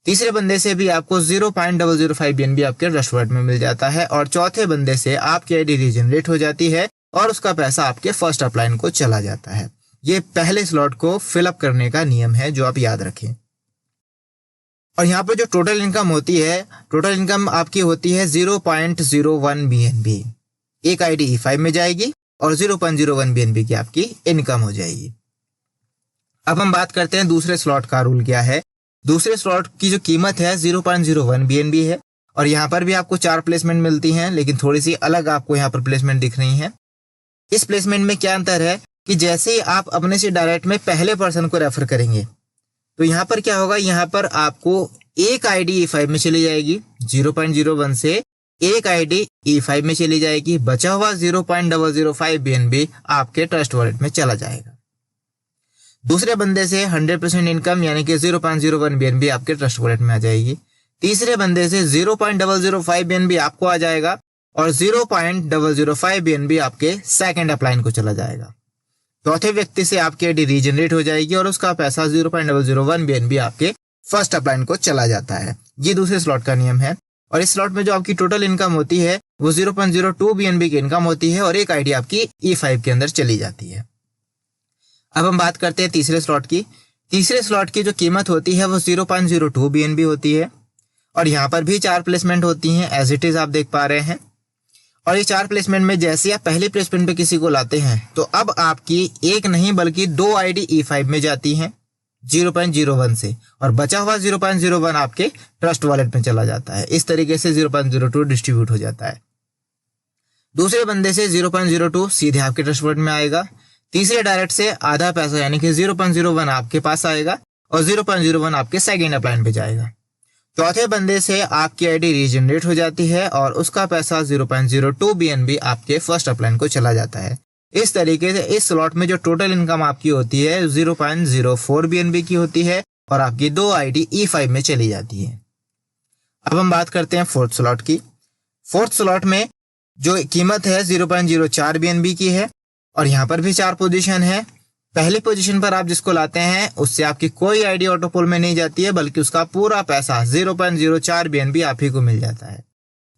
तीसरे बंदे से भी आपको 0.005 BNB आपके ट्रस्ट वॉलेट में मिल जाता है। और चौथे बंदे से आपकी आईडी रीजनरेट हो जाती है और उसका पैसा आपके फर्स्ट अपलाइन को चला जाता है। ये पहले स्लॉट को फिलअप करने का नियम है, जो आप याद रखें। और यहाँ पर जो टोटल इनकम होती है, टोटल इनकम आपकी होती है 0.01 BNB। एक आईडी E5 में जाएगी और 0.01 BNB की आपकी इनकम हो जाएगी। अब हम बात करते हैं दूसरे स्लॉट का रूल क्या है। दूसरे स्लॉट की जो कीमत है 0.01 BNB है और यहाँ पर भी आपको 4 प्लेसमेंट मिलती हैं, लेकिन थोड़ी सी अलग आपको यहाँ पर प्लेसमेंट दिख रही हैं। इस प्लेसमेंट में क्या अंतर है कि जैसे ही आप अपने से डायरेक्ट में पहले पर्सन को रेफर करेंगे, तो यहाँ पर क्या होगा, यहाँ पर आपको एक आईडी E5 में चली जाएगी 0.01 से, एक आईडी E5 में चली जाएगी, बचा हुआ 0.005 BNB आपके ट्रस्ट वॉलेट में चला जाएगा। दूसरे बंदे से 100% इनकम यानी कि 0.01 BNB आपके ट्रस्ट वॉलेट में आ जाएगी। तीसरे बंदे से 0.005 BNB आपको आ जाएगा और 0.005 BNB आपके सेकंड अपलाइन को चला जाएगा। चौथे व्यक्ति से आपकी आईडी रीजनरेट हो जाएगी और उसका पैसा 0.001 BNB आपके फर्स्ट अपलाइन को चला जाता है। ये दूसरे स्लॉट का नियम है। और इस स्लॉट में जो आपकी टोटल इनकम होती है वो 0.02 BNB की इनकम होती है और एक आईडी आपकी E5 के अंदर चली जाती है। अब हम बात करते हैं तीसरे स्लॉट की। तीसरे स्लॉट की जो कीमत होती है वो 0.02 BNB होती है और यहाँ पर भी 4 प्लेसमेंट होती हैं, एज इट इज आप देख पा रहे हैं। और ये 4 प्लेसमेंट में जैसे आप पहले प्लेसमेंट पे किसी को लाते हैं, तो अब आपकी एक नहीं बल्कि 2 आईडी E5 में जाती हैं 0.01 से और बचा हुआ 0.01 आपके ट्रस्ट वॉलेट में चला जाता है। इस तरीके से 0.02 डिस्ट्रीब्यूट हो जाता है। दूसरे बंदे से 0.02 सीधे आपके ट्रस्ट वॉलेट में आएगा। तीसरे डायरेक्ट से आधा पैसा यानी कि 0.01 आपके पास आएगा और 0.01 आपके सेकेंड अपलाइन पे जाएगा। चौथे बंदे से आपकी आईडी रीजनरेट हो जाती है और उसका पैसा 0.02 BNB आपके फर्स्ट अपलाइन को चला जाता है। इस तरीके से इस स्लॉट में जो टोटल इनकम आपकी होती है 0.04 BNB की होती है और आपकी 2 आईडी E5 में चली जाती है। अब हम बात करते हैं फोर्थ स्लॉट की। फोर्थ स्लॉट में जो कीमत है 0.04 BNB की है और यहाँ पर भी 4 पोजीशन है। पहली पोजीशन पर आप जिसको लाते हैं उससे आपकी कोई आईडी ऑटोपोल में नहीं जाती है, बल्कि उसका पूरा पैसा 0.04 BNB आप ही को मिल जाता है।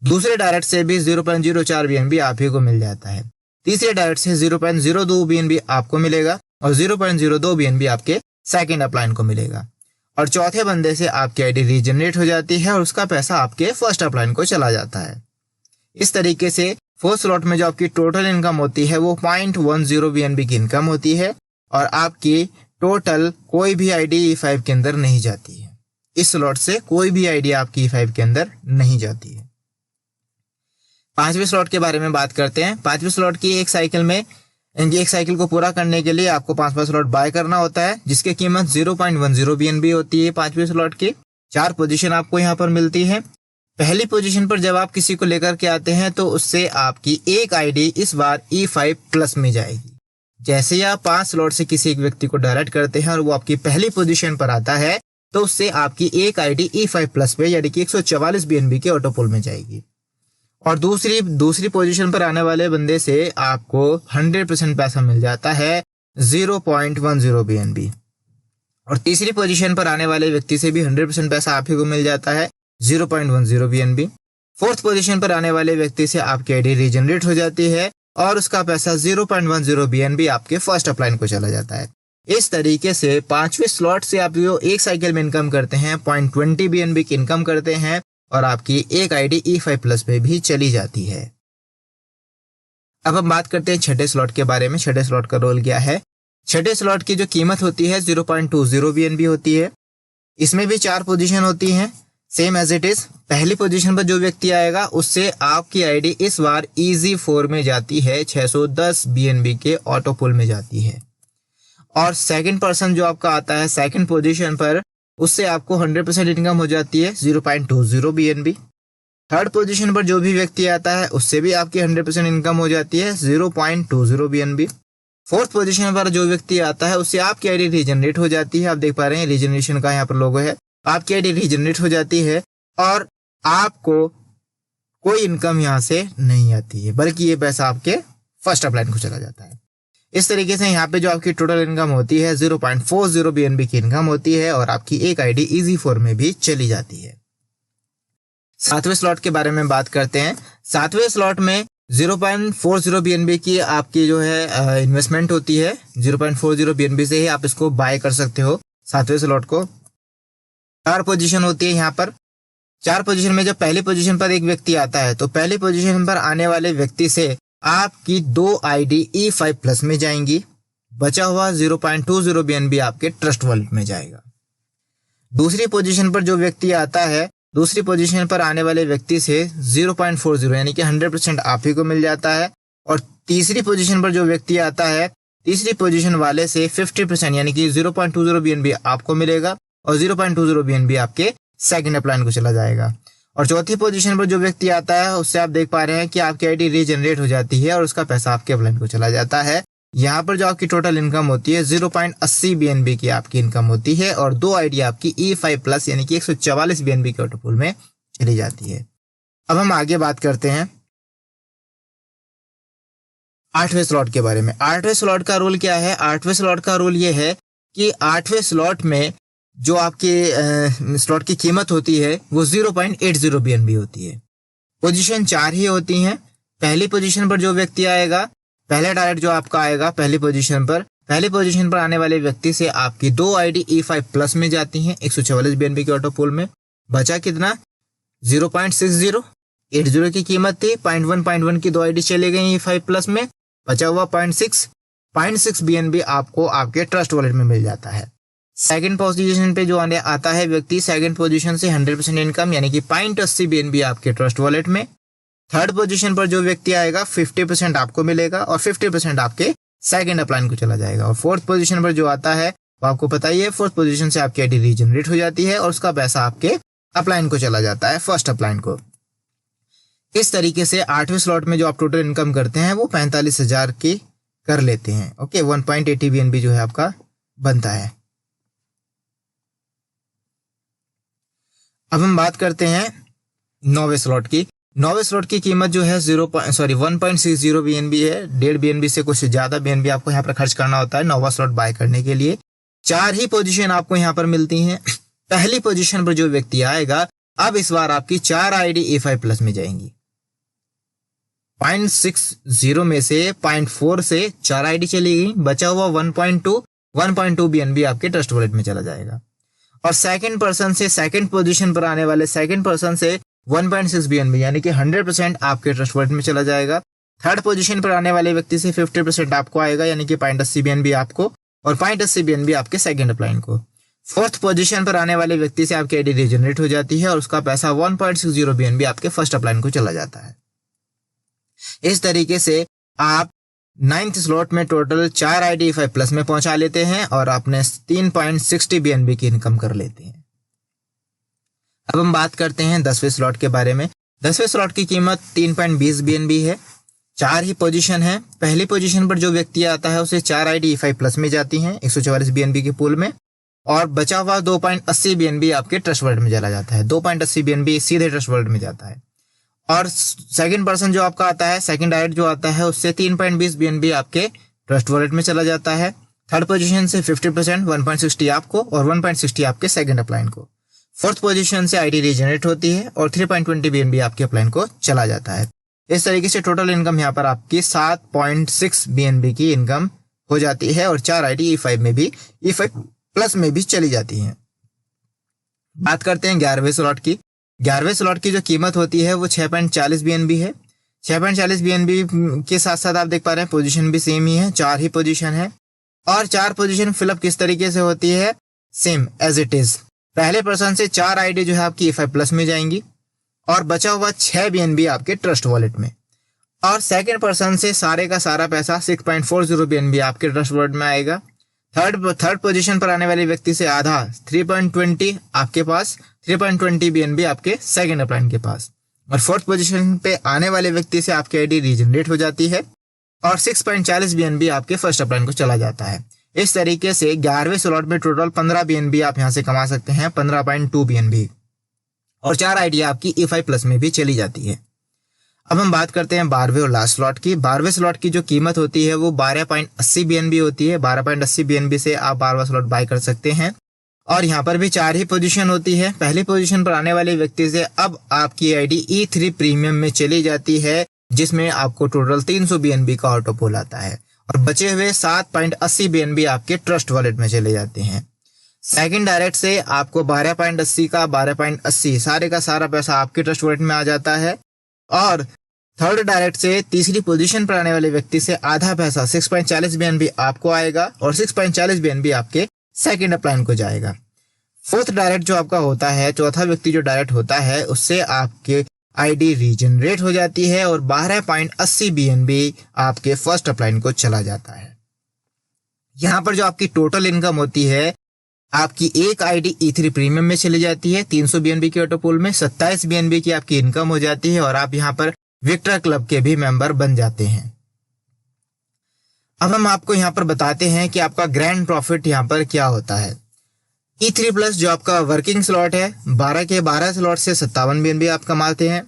दूसरे डायरेक्ट से भी 0.04 BNB आप ही को मिल जाता है। तीसरे डायरेक्ट से 0.02 BNB आपको मिलेगा और 0.02 BNB आपके सेकंड अपलाइन को मिलेगा। और चौथे बंदे से आपकी आईडी रीजनरेट हो जाती है और उसका पैसा आपके फर्स्ट अपलाइन को चला जाता है। इस तरीके से फोर्थ स्लॉट में जो आपकी टोटल इनकम होती है वो 0.10 BNB की इनकम होती है और आपकी टोटल कोई भी आईडी E5 के अंदर नहीं जाती है। इस स्लॉट से कोई भी आईडी आपकी E5 के अंदर नहीं जाती है। पांचवें स्लॉट के बारे में बात करते हैं। पांचवें स्लॉट की एक साइकिल को पूरा करने के लिए आपको 5वां स्लॉट बाय करना होता है, जिसकी कीमत 0.10 BNB होती है। पांचवें स्लॉट की 4 पोजीशन आपको यहाँ पर मिलती है। पहली पोजीशन पर जब आप किसी को लेकर के आते हैं तो उससे आपकी एक आईडी इस बार E5 प्लस में जाएगी। जैसे ही आप 5 स्लॉट से किसी एक व्यक्ति को डायरेक्ट करते हैं और वो आपकी पहली पोजीशन पर आता है तो उससे आपकी एक आईडी E5 प्लस पे यानी कि 144 BNB के ऑटोपोल में जाएगी। और दूसरी पोजीशन पर आने वाले बंदे से आपको 100% पैसा मिल जाता है 0.10 BNB। और तीसरी पोजीशन पर आने वाले व्यक्ति से भी 100% पैसा आप ही को मिल जाता है 0.10 BNB। फोर्थ पोजीशन पर आने वाले व्यक्ति से आपकी आईडी रीजनरेट हो जाती है और उसका पैसा 0.10 BNB आपके फर्स्ट अपलाइन को चला जाता है। इस तरीके से 5वें स्लॉट से आप जो एक साइकिल में इनकम करते हैं 0.20 BNB की इनकम करते हैं और आपकी एक आईडी E5 प्लस पे भी चली जाती है। अब हम बात करते हैं छठे स्लॉट के बारे में। छठे स्लॉट का रोल क्या है। छठे स्लॉट की जो कीमत होती है 0.20 BNB होती है। इसमें भी 4 पोजीशन होती हैं, सेम एज इट इज। पहली पोजीशन पर जो व्यक्ति आएगा उससे आपकी आईडी इस बार इजी 4 में जाती है, 610 BNB के ऑटो पुल में जाती है। और सेकंड पर्सन जो आपका आता है सेकंड पोजीशन पर, उससे आपको 100% इनकम हो जाती है 0.20 BNB। थर्ड पोजीशन पर जो भी व्यक्ति आता है उससे भी आपकी 100% इनकम हो जाती है 0.20 BNB। फोर्थ पोजीशन पर जो व्यक्ति आता है उससे आपकी आईडी रीजनरेट हो जाती है। आप देख पा रहे हैं रीजनरेशन का यहाँ पर लोगो है। आपकी आईडी रीजनरेट हो जाती है और आपको कोई इनकम यहाँ से नहीं आती है, बल्कि ये पैसा आपके फर्स्ट अपलाइन को चला जाता है। इस तरीके से यहाँ पे जो आपकी टोटल इनकम होती है 0.40 BNB की इनकम होती है और आपकी एक आईडी इजी 4 में भी चली जाती है। सातवें स्लॉट के बारे में बात करते हैं। सातवें स्लॉट में 0.40 BNB की आपकी जो है इन्वेस्टमेंट होती है। 0.40 BNB से ही आप इसको बाय कर सकते हो सातवें स्लॉट को। 4 पोजीशन होती है यहाँ पर। 4 पोजीशन में जब पहली पोजीशन पर एक व्यक्ति आता है तो पहली पोजीशन पर आने वाले व्यक्ति से आपकी 2 आईडी E5 प्लस में जाएंगी। बचा हुआ 0.20 BNB आपके ट्रस्ट वॉलेट में जाएगा। दूसरी पोजीशन पर जो व्यक्ति आता है, दूसरी पोजीशन पर आने वाले व्यक्ति से 0.40 यानी कि 100% आप ही को मिल जाता है। और तीसरी पोजीशन पर जो व्यक्ति आता है, तीसरी पोजीशन वाले से 50% यानी कि 0.20 BNB आपको मिलेगा और 0.20 BNB आपके सेकंड अपलाइन को चला जाएगा। और चौथी पोजीशन पर जो व्यक्ति आता है उससे आप देख पा रहे हैं कि आपकी आईडी रीजनरेट हो जाती है और उसका पैसा आपके अपलाइन को चला जाता है। यहाँ पर जो आपकी टोटल इनकम होती है 0.80 BNB की आपकी इनकम होती है और 2 आईडी आपकी E5 प्लस यानी कि 144 BNB के ऑटो पुल में चली जाती है। अब हम आगे बात करते हैं 8वें स्लॉट के बारे में। 8वें स्लॉट का रूल क्या है? 8वें स्लॉट का रूल ये है कि 8वें स्लॉट में जो आपके स्लॉट की कीमत होती है वो 0.80 BNB होती है। पोजीशन 4 ही होती हैं। पहली पोजीशन पर जो व्यक्ति आएगा, पहला टारगेट जो आपका आएगा पहली पोजीशन पर आने वाले व्यक्ति से आपकी 2 आईडी E5 प्लस में जाती हैं 144 BNB के ऑटो पुल में। बचा कितना? 0.60। 80 की कीमत थी, 0.1 की 2 आईडी चले गई E5 प्लस में। बचा हुआ 0.6 BNB आपको आपके ट्रस्ट वॉलेट में मिल जाता है। सेकंड पोजीशन पे जो आने आता है व्यक्ति, सेकंड पोजीशन से 100% इनकम यानी कि 0.80 BNB आपके ट्रस्ट वॉलेट में। थर्ड पोजीशन पर जो व्यक्ति आएगा 50% आपको मिलेगा और 50% आपके सेकंड अपलाइन को चला जाएगा। और फोर्थ पोजीशन पर जो आता है वो आपको पता ही है, फोर्थ पोजीशन से आपकी आईडी रीजनरेट हो जाती है और उसका पैसा आपके अपलाइन को चला जाता है, फर्स्ट अपलाइन को। इस तरीके से 8वें स्लॉट में जो आप टोटल इनकम करते हैं वो 45,000 की कर लेते हैं। ओके, 1.80 BNB जो है आपका बनता है। अब हम बात करते हैं 9वें स्लॉट की। 9वें स्लॉट की कीमत जो है 1.60 BNB है। 1.5 BNB से कुछ ज्यादा BNB आपको यहाँ पर खर्च करना होता है 9वां स्लॉट बाय करने के लिए। 4 ही पोजीशन आपको यहाँ पर मिलती हैं। पहली पोजीशन पर जो व्यक्ति आएगा, अब इस बार आपकी 4 आईडी E5 प्लस में जाएंगी। 0.60 में से 0.4 से 4 आईडी चली गई। बचा हुआ 1.2 BNB आपके ट्रस्ट वॉलेट में चला जाएगा। और सेकंड पर्सन से, सेकंड पोजीशन पर आने वाले सेकंड पर्सन से 1.6 BNB यानी कि 100% आपके ट्रस्ट वॉलेट में चला जाएगा। थर्ड पोजीशन पर आने वाले व्यक्ति से 50% आपको आएगा यानी कि 0.80 BNB आपको और 0.80 BNB आपके सेकंड अपलाइन को। फोर्थ पोजीशन पर आने वाले व्यक्ति से आपकी आईडी रीजनरेट हो जाती है और उसका पैसा 1.60 BNB आपके फर्स्ट अपलाइन को चला जाता है। इस तरीके से आप 9th स्लॉट में टोटल 4 आईडी E5 प्लस में पहुंचा लेते हैं और आपने 3.60 BNB की इनकम कर लेते हैं। अब हम बात करते हैं 10वें स्लॉट के बारे में। 10वें स्लॉट की कीमत 3.20 BNB है। 4 ही पोजीशन है। पहली पोजीशन पर जो व्यक्ति आता है उसे 4 आईडी E5 प्लस में जाती हैं 144 BNB के पूल में और बचा हुआ 2.80 BNB आपके ट्रस्ट वॉलेट में चला जाता है। 2.80 BNB सीधे ट्रस्ट वॉलेट में जाता है। और सेकंड पर्सन जो आपका आता है, सेकंड आइड जो आता है, उससे 3.20 BNB आपके ट्रस्ट वॉलेट में चला जाता है। थर्ड पोजीशन से 50% 1.60 आपको और 1.60 आपके सेकंड अपलाइन को। फोर्थ पोजीशन से आईडी रीजनरेट होती है और 3.20 BNB आपके अपलाइन को चला जाता है। इस तरीके से टोटल इनकम यहाँ पर आपकी 7.6 BNB की इनकम हो जाती है और 4 आईडी E5 में भी, E5 प्लस में भी चली जाती है। बात करते हैं 11वें स्लॉट की। 11वें स्लॉट की जो कीमत होती है वो 6.40 BNB है। 6.40 BNB के साथ साथ आप देख पा रहे हैं पोजीशन भी सेम ही है, 4 ही पोजीशन है। और 4 पोजीशन फिलअप किस तरीके से होती है, सेम एज इट इज। पहले पर्सन से 4 आईडी जो है आपकी E5 प्लस में जाएंगी और बचा हुआ 6 BNB आपके ट्रस्ट वॉलेट में। और सेकंड पर्सन से सारे का सारा पैसा 6.40 BNB आपके ट्रस्ट वॉलेट में आएगा। थर्ड पोजीशन पर आने वाले व्यक्ति से आधा 3.20 आपके पास, 3.20 BNB आपके सेकंड अपलाइन के पास। और फोर्थ पोजीशन पे आने वाले व्यक्ति से आपकी आईडी रीजनरेट हो जाती है और 6.40 BNB आपके फर्स्ट अपलाइन को चला जाता है। इस तरीके से 11वें स्लॉट में टोटल 15 BNB आप यहाँ से कमा सकते हैं, 15.2 BNB। और 4 आईडी आपकी E5 प्लस में भी चली जाती है। अब हम बात करते हैं 12वें और लास्ट स्लॉट की। 12वें स्लॉट की जो कीमत होती है वो 12.80 BNB होती है। 12.80 BNB से आप 12वां स्लॉट बाय कर सकते हैं। और यहाँ पर भी 4 ही पोजीशन होती है। पहली पोजीशन पर आने वाले व्यक्ति से अब आपकी आईडी E3 प्रीमियम में चली जाती है, जिसमें आपको टोटल 300 BNB का ऑटो पोल आता है और बचे हुए 7.80 BNB आपके ट्रस्ट वॉलेट में चले जाते हैं। सेकंड डायरेक्ट से आपको 12.80 का 12.80 सारे का सारा पैसा आपके ट्रस्ट वॉलेट में आ जाता है। और थर्ड डायरेक्ट से तीसरी पोजीशन पर आने वाले व्यक्ति से आधा पैसा 6.40 BNB आपको आएगा और 6.40 BNB आपके सेकंड अपलाइन को जाएगा। फोर्थ डायरेक्ट जो आपका होता है, चौथा व्यक्ति जो डायरेक्ट होता है, उससे आपके आईडी रीजनरेट हो जाती है और 12.80 BNB आपके फर्स्ट अपलाइन को चला जाता है। यहाँ पर जो आपकी टोटल इनकम होती है, आपकी एक आईडी E3 प्रीमियम में चली जाती है 300 BNB के ऑटो पोल में, 27 BNB की आपकी इनकम हो जाती है और आप यहाँ पर विक्टर क्लब के भी मेंबर बन जाते हैं। अब हम आपको यहाँ पर बताते हैं कि आपका ग्रैंड प्रॉफिट यहाँ पर क्या होता है। E3 प्लस जो आपका वर्किंग स्लॉट है, 12 के 12 स्लॉट से 57 BNB आप कमाते हैं।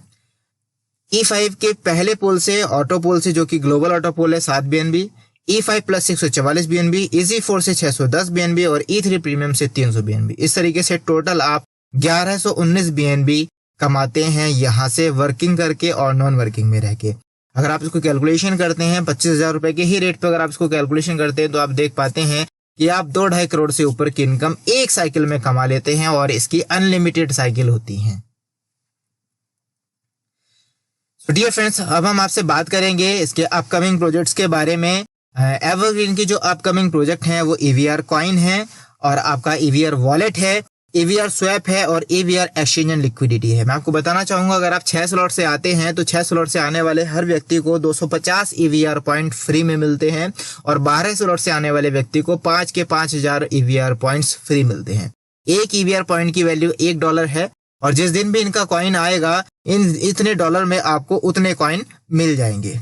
E5 के पहले पोल से, ऑटो पोल से, जो कि ग्लोबल ऑटो पोल है, 7 BNB। E5 plus 644 BNB, EZ4 से 610 BNB और E3 प्रीमियम से 300 BNB। इस तरीके से टोटल आप 1119 BNB कमाते हैं यहाँ से वर्किंग करके और नॉन वर्किंग में रह के। अगर आप इसको कैलकुलेशन करते हैं 25,000 रुपए के ही रेट पे अगर आप इसको कैलकुलेशन करते हैं तो आप देख पाते हैं कि आप 2-2.5 करोड़ से ऊपर की इनकम एक साइकिल में कमा लेते हैं और इसकी अनलिमिटेड साइकिल होती है। डियर फ्रेंड्स, अब हम आपसे बात करेंगे इसके अपकमिंग प्रोजेक्ट्स के बारे में। एवरग्रीन की जो अपकमिंग प्रोजेक्ट हैं वो EVR कॉइन है और आपका EVR वॉलेट है, EVR स्वैप है और EVR एक्सचेंज एंड लिक्विडिटी है। मैं आपको बताना चाहूंगा, अगर आप 6 स्लॉट से आते हैं तो 6 स्लॉट से आने वाले हर व्यक्ति को 250 EVR पॉइंट फ्री में मिलते हैं और 12 स्लॉट से आने वाले व्यक्ति को 5 के 5,000 EVR पॉइंट्स फ्री मिलते हैं। एक EVR पॉइंट की वैल्यू $1 है और जिस दिन भी इनका कॉइन आएगा, इतने डॉलर में आपको उतने कॉइन मिल जाएंगे।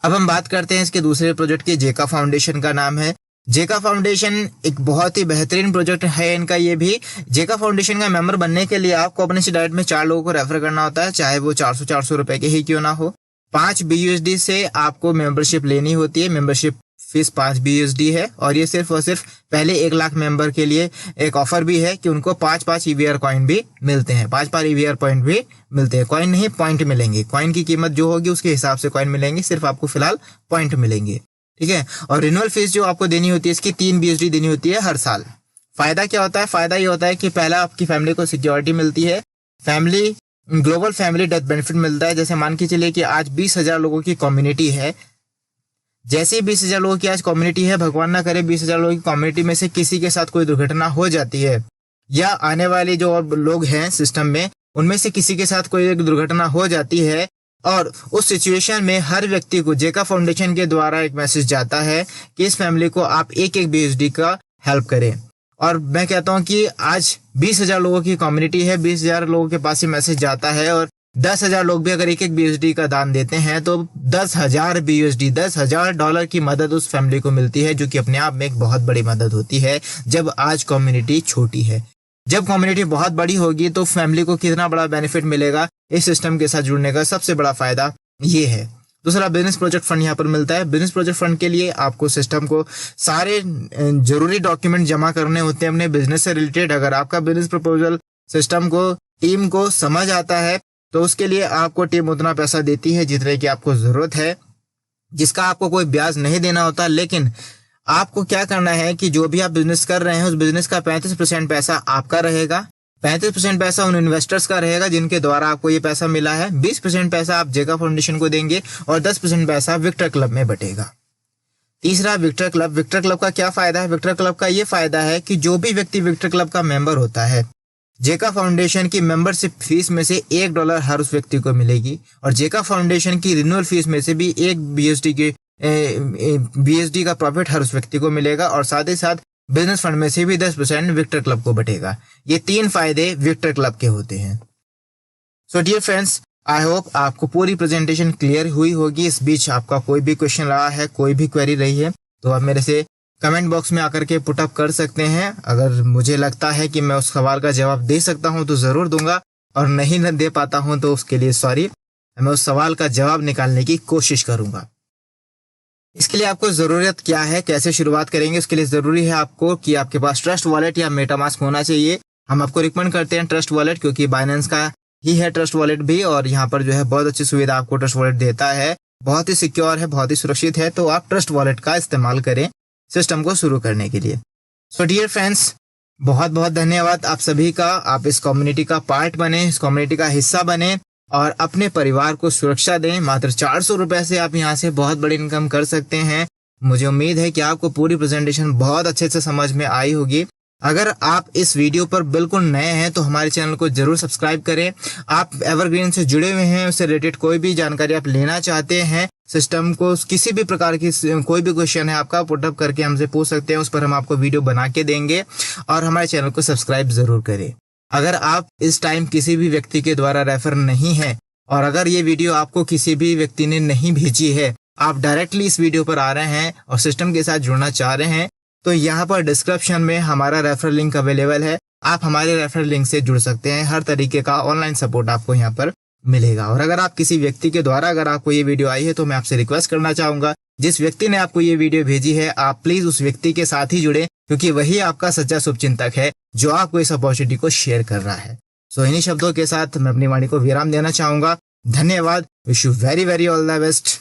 अब हम बात करते हैं इसके दूसरे प्रोजेक्ट की। जेका फाउंडेशन का नाम है। जेका फाउंडेशन एक बहुत ही बेहतरीन प्रोजेक्ट है इनका। ये भी जेका फाउंडेशन का मेंबर बनने के लिए आपको अपने से डायरेक्ट में 4 लोगों को रेफर करना होता है, चाहे वो 400 रुपए के ही क्यों ना हो। 5 BUSD से आपको मेंबरशिप लेनी होती है। मेंबरशिप फीस 5 BUSD है और ये सिर्फ और सिर्फ पहले 1 लाख मेंबर के लिए एक ऑफर भी है कि उनको 5-5 EVR कॉइन भी मिलते हैं, 5-5 EVR पॉइंट भी मिलते हैं। कॉइन नहीं, पॉइंट मिलेंगे। कॉइन की कीमत जो होगी उसके हिसाब से कॉइन मिलेंगे, सिर्फ आपको फिलहाल पॉइंट मिलेंगे, ठीक है। और रिन्यूअल फीस जो आपको देनी होती है इसकी 3 BUSD देनी होती है हर साल। फायदा क्या होता है? फायदा ये होता है कि पहला आपकी फैमिली को सिक्योरिटी मिलती है, family global family death benefit मिलता है। जैसे मान के चलिए कि आज 20,000 लोगों की कम्युनिटी है, जैसे ही 20,000 लोगों की आज कम्युनिटी है, भगवान ना करे 20,000 लोगों की कम्युनिटी में से किसी के साथ कोई दुर्घटना हो जाती है या आने वाले जो और लोग हैं सिस्टम में उनमें से किसी के साथ कोई दुर्घटना हो जाती है और उस सिचुएशन में हर व्यक्ति को जेका फाउंडेशन के द्वारा एक मैसेज जाता है कि इस फैमिली को आप एक BUSD का हेल्प करें। और मैं कहता हूं कि आज 20,000 लोगों की कम्युनिटी है, 20,000 लोगों के पास ये मैसेज जाता है और 10,000 लोग भी अगर एक BUSD का दान देते हैं तो 10,000 BUSD, $10,000 की मदद उस फैमिली को मिलती है, जो कि अपने आप में एक बहुत बड़ी मदद होती है जब आज कम्युनिटी छोटी है। जब कम्युनिटी बहुत बड़ी होगी तो फैमिली को कितना बड़ा बेनिफिट मिलेगा, इस सिस्टम के साथ जुड़ने का सबसे बड़ा फायदा ये है। दूसरा, बिजनेस प्रोजेक्ट फंड यहाँ पर मिलता है। बिजनेस प्रोजेक्ट फंड के लिए आपको सिस्टम को सारे जरूरी डॉक्यूमेंट जमा करने होते हैं अपने बिजनेस से रिलेटेड। अगर आपका बिजनेस प्रपोजल सिस्टम को, टीम को समझ आता है तो उसके लिए आपको टीम उतना पैसा देती है जितने की आपको जरूरत है, जिसका आपको कोई ब्याज नहीं देना होता। लेकिन आपको क्या करना है कि जो भी आप बिजनेस कर रहे हैं उस बिजनेस का 35% पैसा आपका रहेगा, 35% पैसा उन इन्वेस्टर्स का रहेगा जिनके द्वारा आपको ये पैसा मिला है, 20% पैसा आप जेका फाउंडेशन को देंगे और 10% पैसा विक्टर क्लब में बटेगा। तीसरा विक्टर क्लब। विक्टर क्लब का क्या फायदा है? विक्टर क्लब का ये फायदा है कि जो भी व्यक्ति विक्टर क्लब का मेंबर होता है, जेका फाउंडेशन की मेंबरशिप फीस में से $1 हर उस व्यक्ति को मिलेगी और जेका फाउंडेशन की रिन्यूअल फीस में से भी एक BSD का प्रॉफिट हर उस व्यक्ति को मिलेगा और साथ ही साथ बिजनेस फंड में से भी 10% विक्टर क्लब को बटेगा। ये 3 फायदे विक्टर क्लब के होते हैं। So dear friends, I hope आपको पूरी प्रेजेंटेशन क्लियर हुई होगी। इस बीच आपका कोई भी क्वेश्चन रहा है, कोई भी क्वेरी रही है, तो आप मेरे से कमेंट बॉक्स में आकर के पुट अप कर सकते हैं। अगर मुझे लगता है कि मैं उस सवाल का जवाब दे सकता हूं तो ज़रूर दूंगा और नहीं दे पाता हूं तो उसके लिए सॉरी। मैं उस सवाल का जवाब निकालने की कोशिश करूंगा। इसके लिए आपको ज़रूरत क्या है, कैसे शुरुआत करेंगे? उसके लिए ज़रूरी है आपको कि आपके पास ट्रस्ट वॉलेट या मेटामास्क होना चाहिए। हम आपको रिकमेंड करते हैं ट्रस्ट वॉलेट, क्योंकि बाइनेंस का ही है ट्रस्ट वॉलेट भी और यहाँ पर जो है बहुत अच्छी सुविधा आपको ट्रस्ट वॉलेट देता है, बहुत ही सिक्योर है, बहुत ही सुरक्षित है। तो आप ट्रस्ट वॉलेट का इस्तेमाल करें सिस्टम को शुरू करने के लिए। सो डियर फ्रेंड्स, बहुत बहुत धन्यवाद आप सभी का। आप इस कम्युनिटी का पार्ट बने, इस कम्युनिटी का हिस्सा बने और अपने परिवार को सुरक्षा दें। मात्र 400 रुपए से आप यहाँ से बहुत बड़ी इनकम कर सकते हैं। मुझे उम्मीद है कि आपको पूरी प्रेजेंटेशन बहुत अच्छे से समझ में आई होगी। अगर आप इस वीडियो पर बिल्कुल नए हैं तो हमारे चैनल को जरूर सब्सक्राइब करें। आप एवरग्रीन से जुड़े हुए हैं, उससे रिलेटेड कोई भी जानकारी आप लेना चाहते हैं, सिस्टम को किसी भी प्रकार की कोई भी क्वेश्चन है आपका, पुटअप करके हमसे पूछ सकते हैं, उस पर हम आपको वीडियो बना के देंगे। और हमारे चैनल को सब्सक्राइब जरूर करें। अगर आप इस टाइम किसी भी व्यक्ति के द्वारा रेफर नहीं है और अगर ये वीडियो आपको किसी भी व्यक्ति ने नहीं भेजी है, आप डायरेक्टली इस वीडियो पर आ रहे हैं और सिस्टम के साथ जुड़ना चाह रहे हैं, तो यहाँ पर डिस्क्रिप्शन में हमारा रेफरल लिंक अवेलेबल है। आप हमारे रेफरल लिंक से जुड़ सकते हैं। हर तरीके का ऑनलाइन सपोर्ट आपको यहाँ पर मिलेगा। और अगर आप किसी व्यक्ति के द्वारा अगर आपको ये वीडियो आई है तो मैं आपसे रिक्वेस्ट करना चाहूंगा, जिस व्यक्ति ने आपको ये वीडियो भेजी है आप प्लीज उस व्यक्ति के साथ ही जुड़े, क्योंकि वही आपका सच्चा शुभचिंतक है जो आपको इस अपॉर्चुनिटी को शेयर कर रहा है। सो इन्हीं शब्दों के साथ मैं अपनी वाणी को विराम देना चाहूंगा। धन्यवाद। Wish you very very all the best.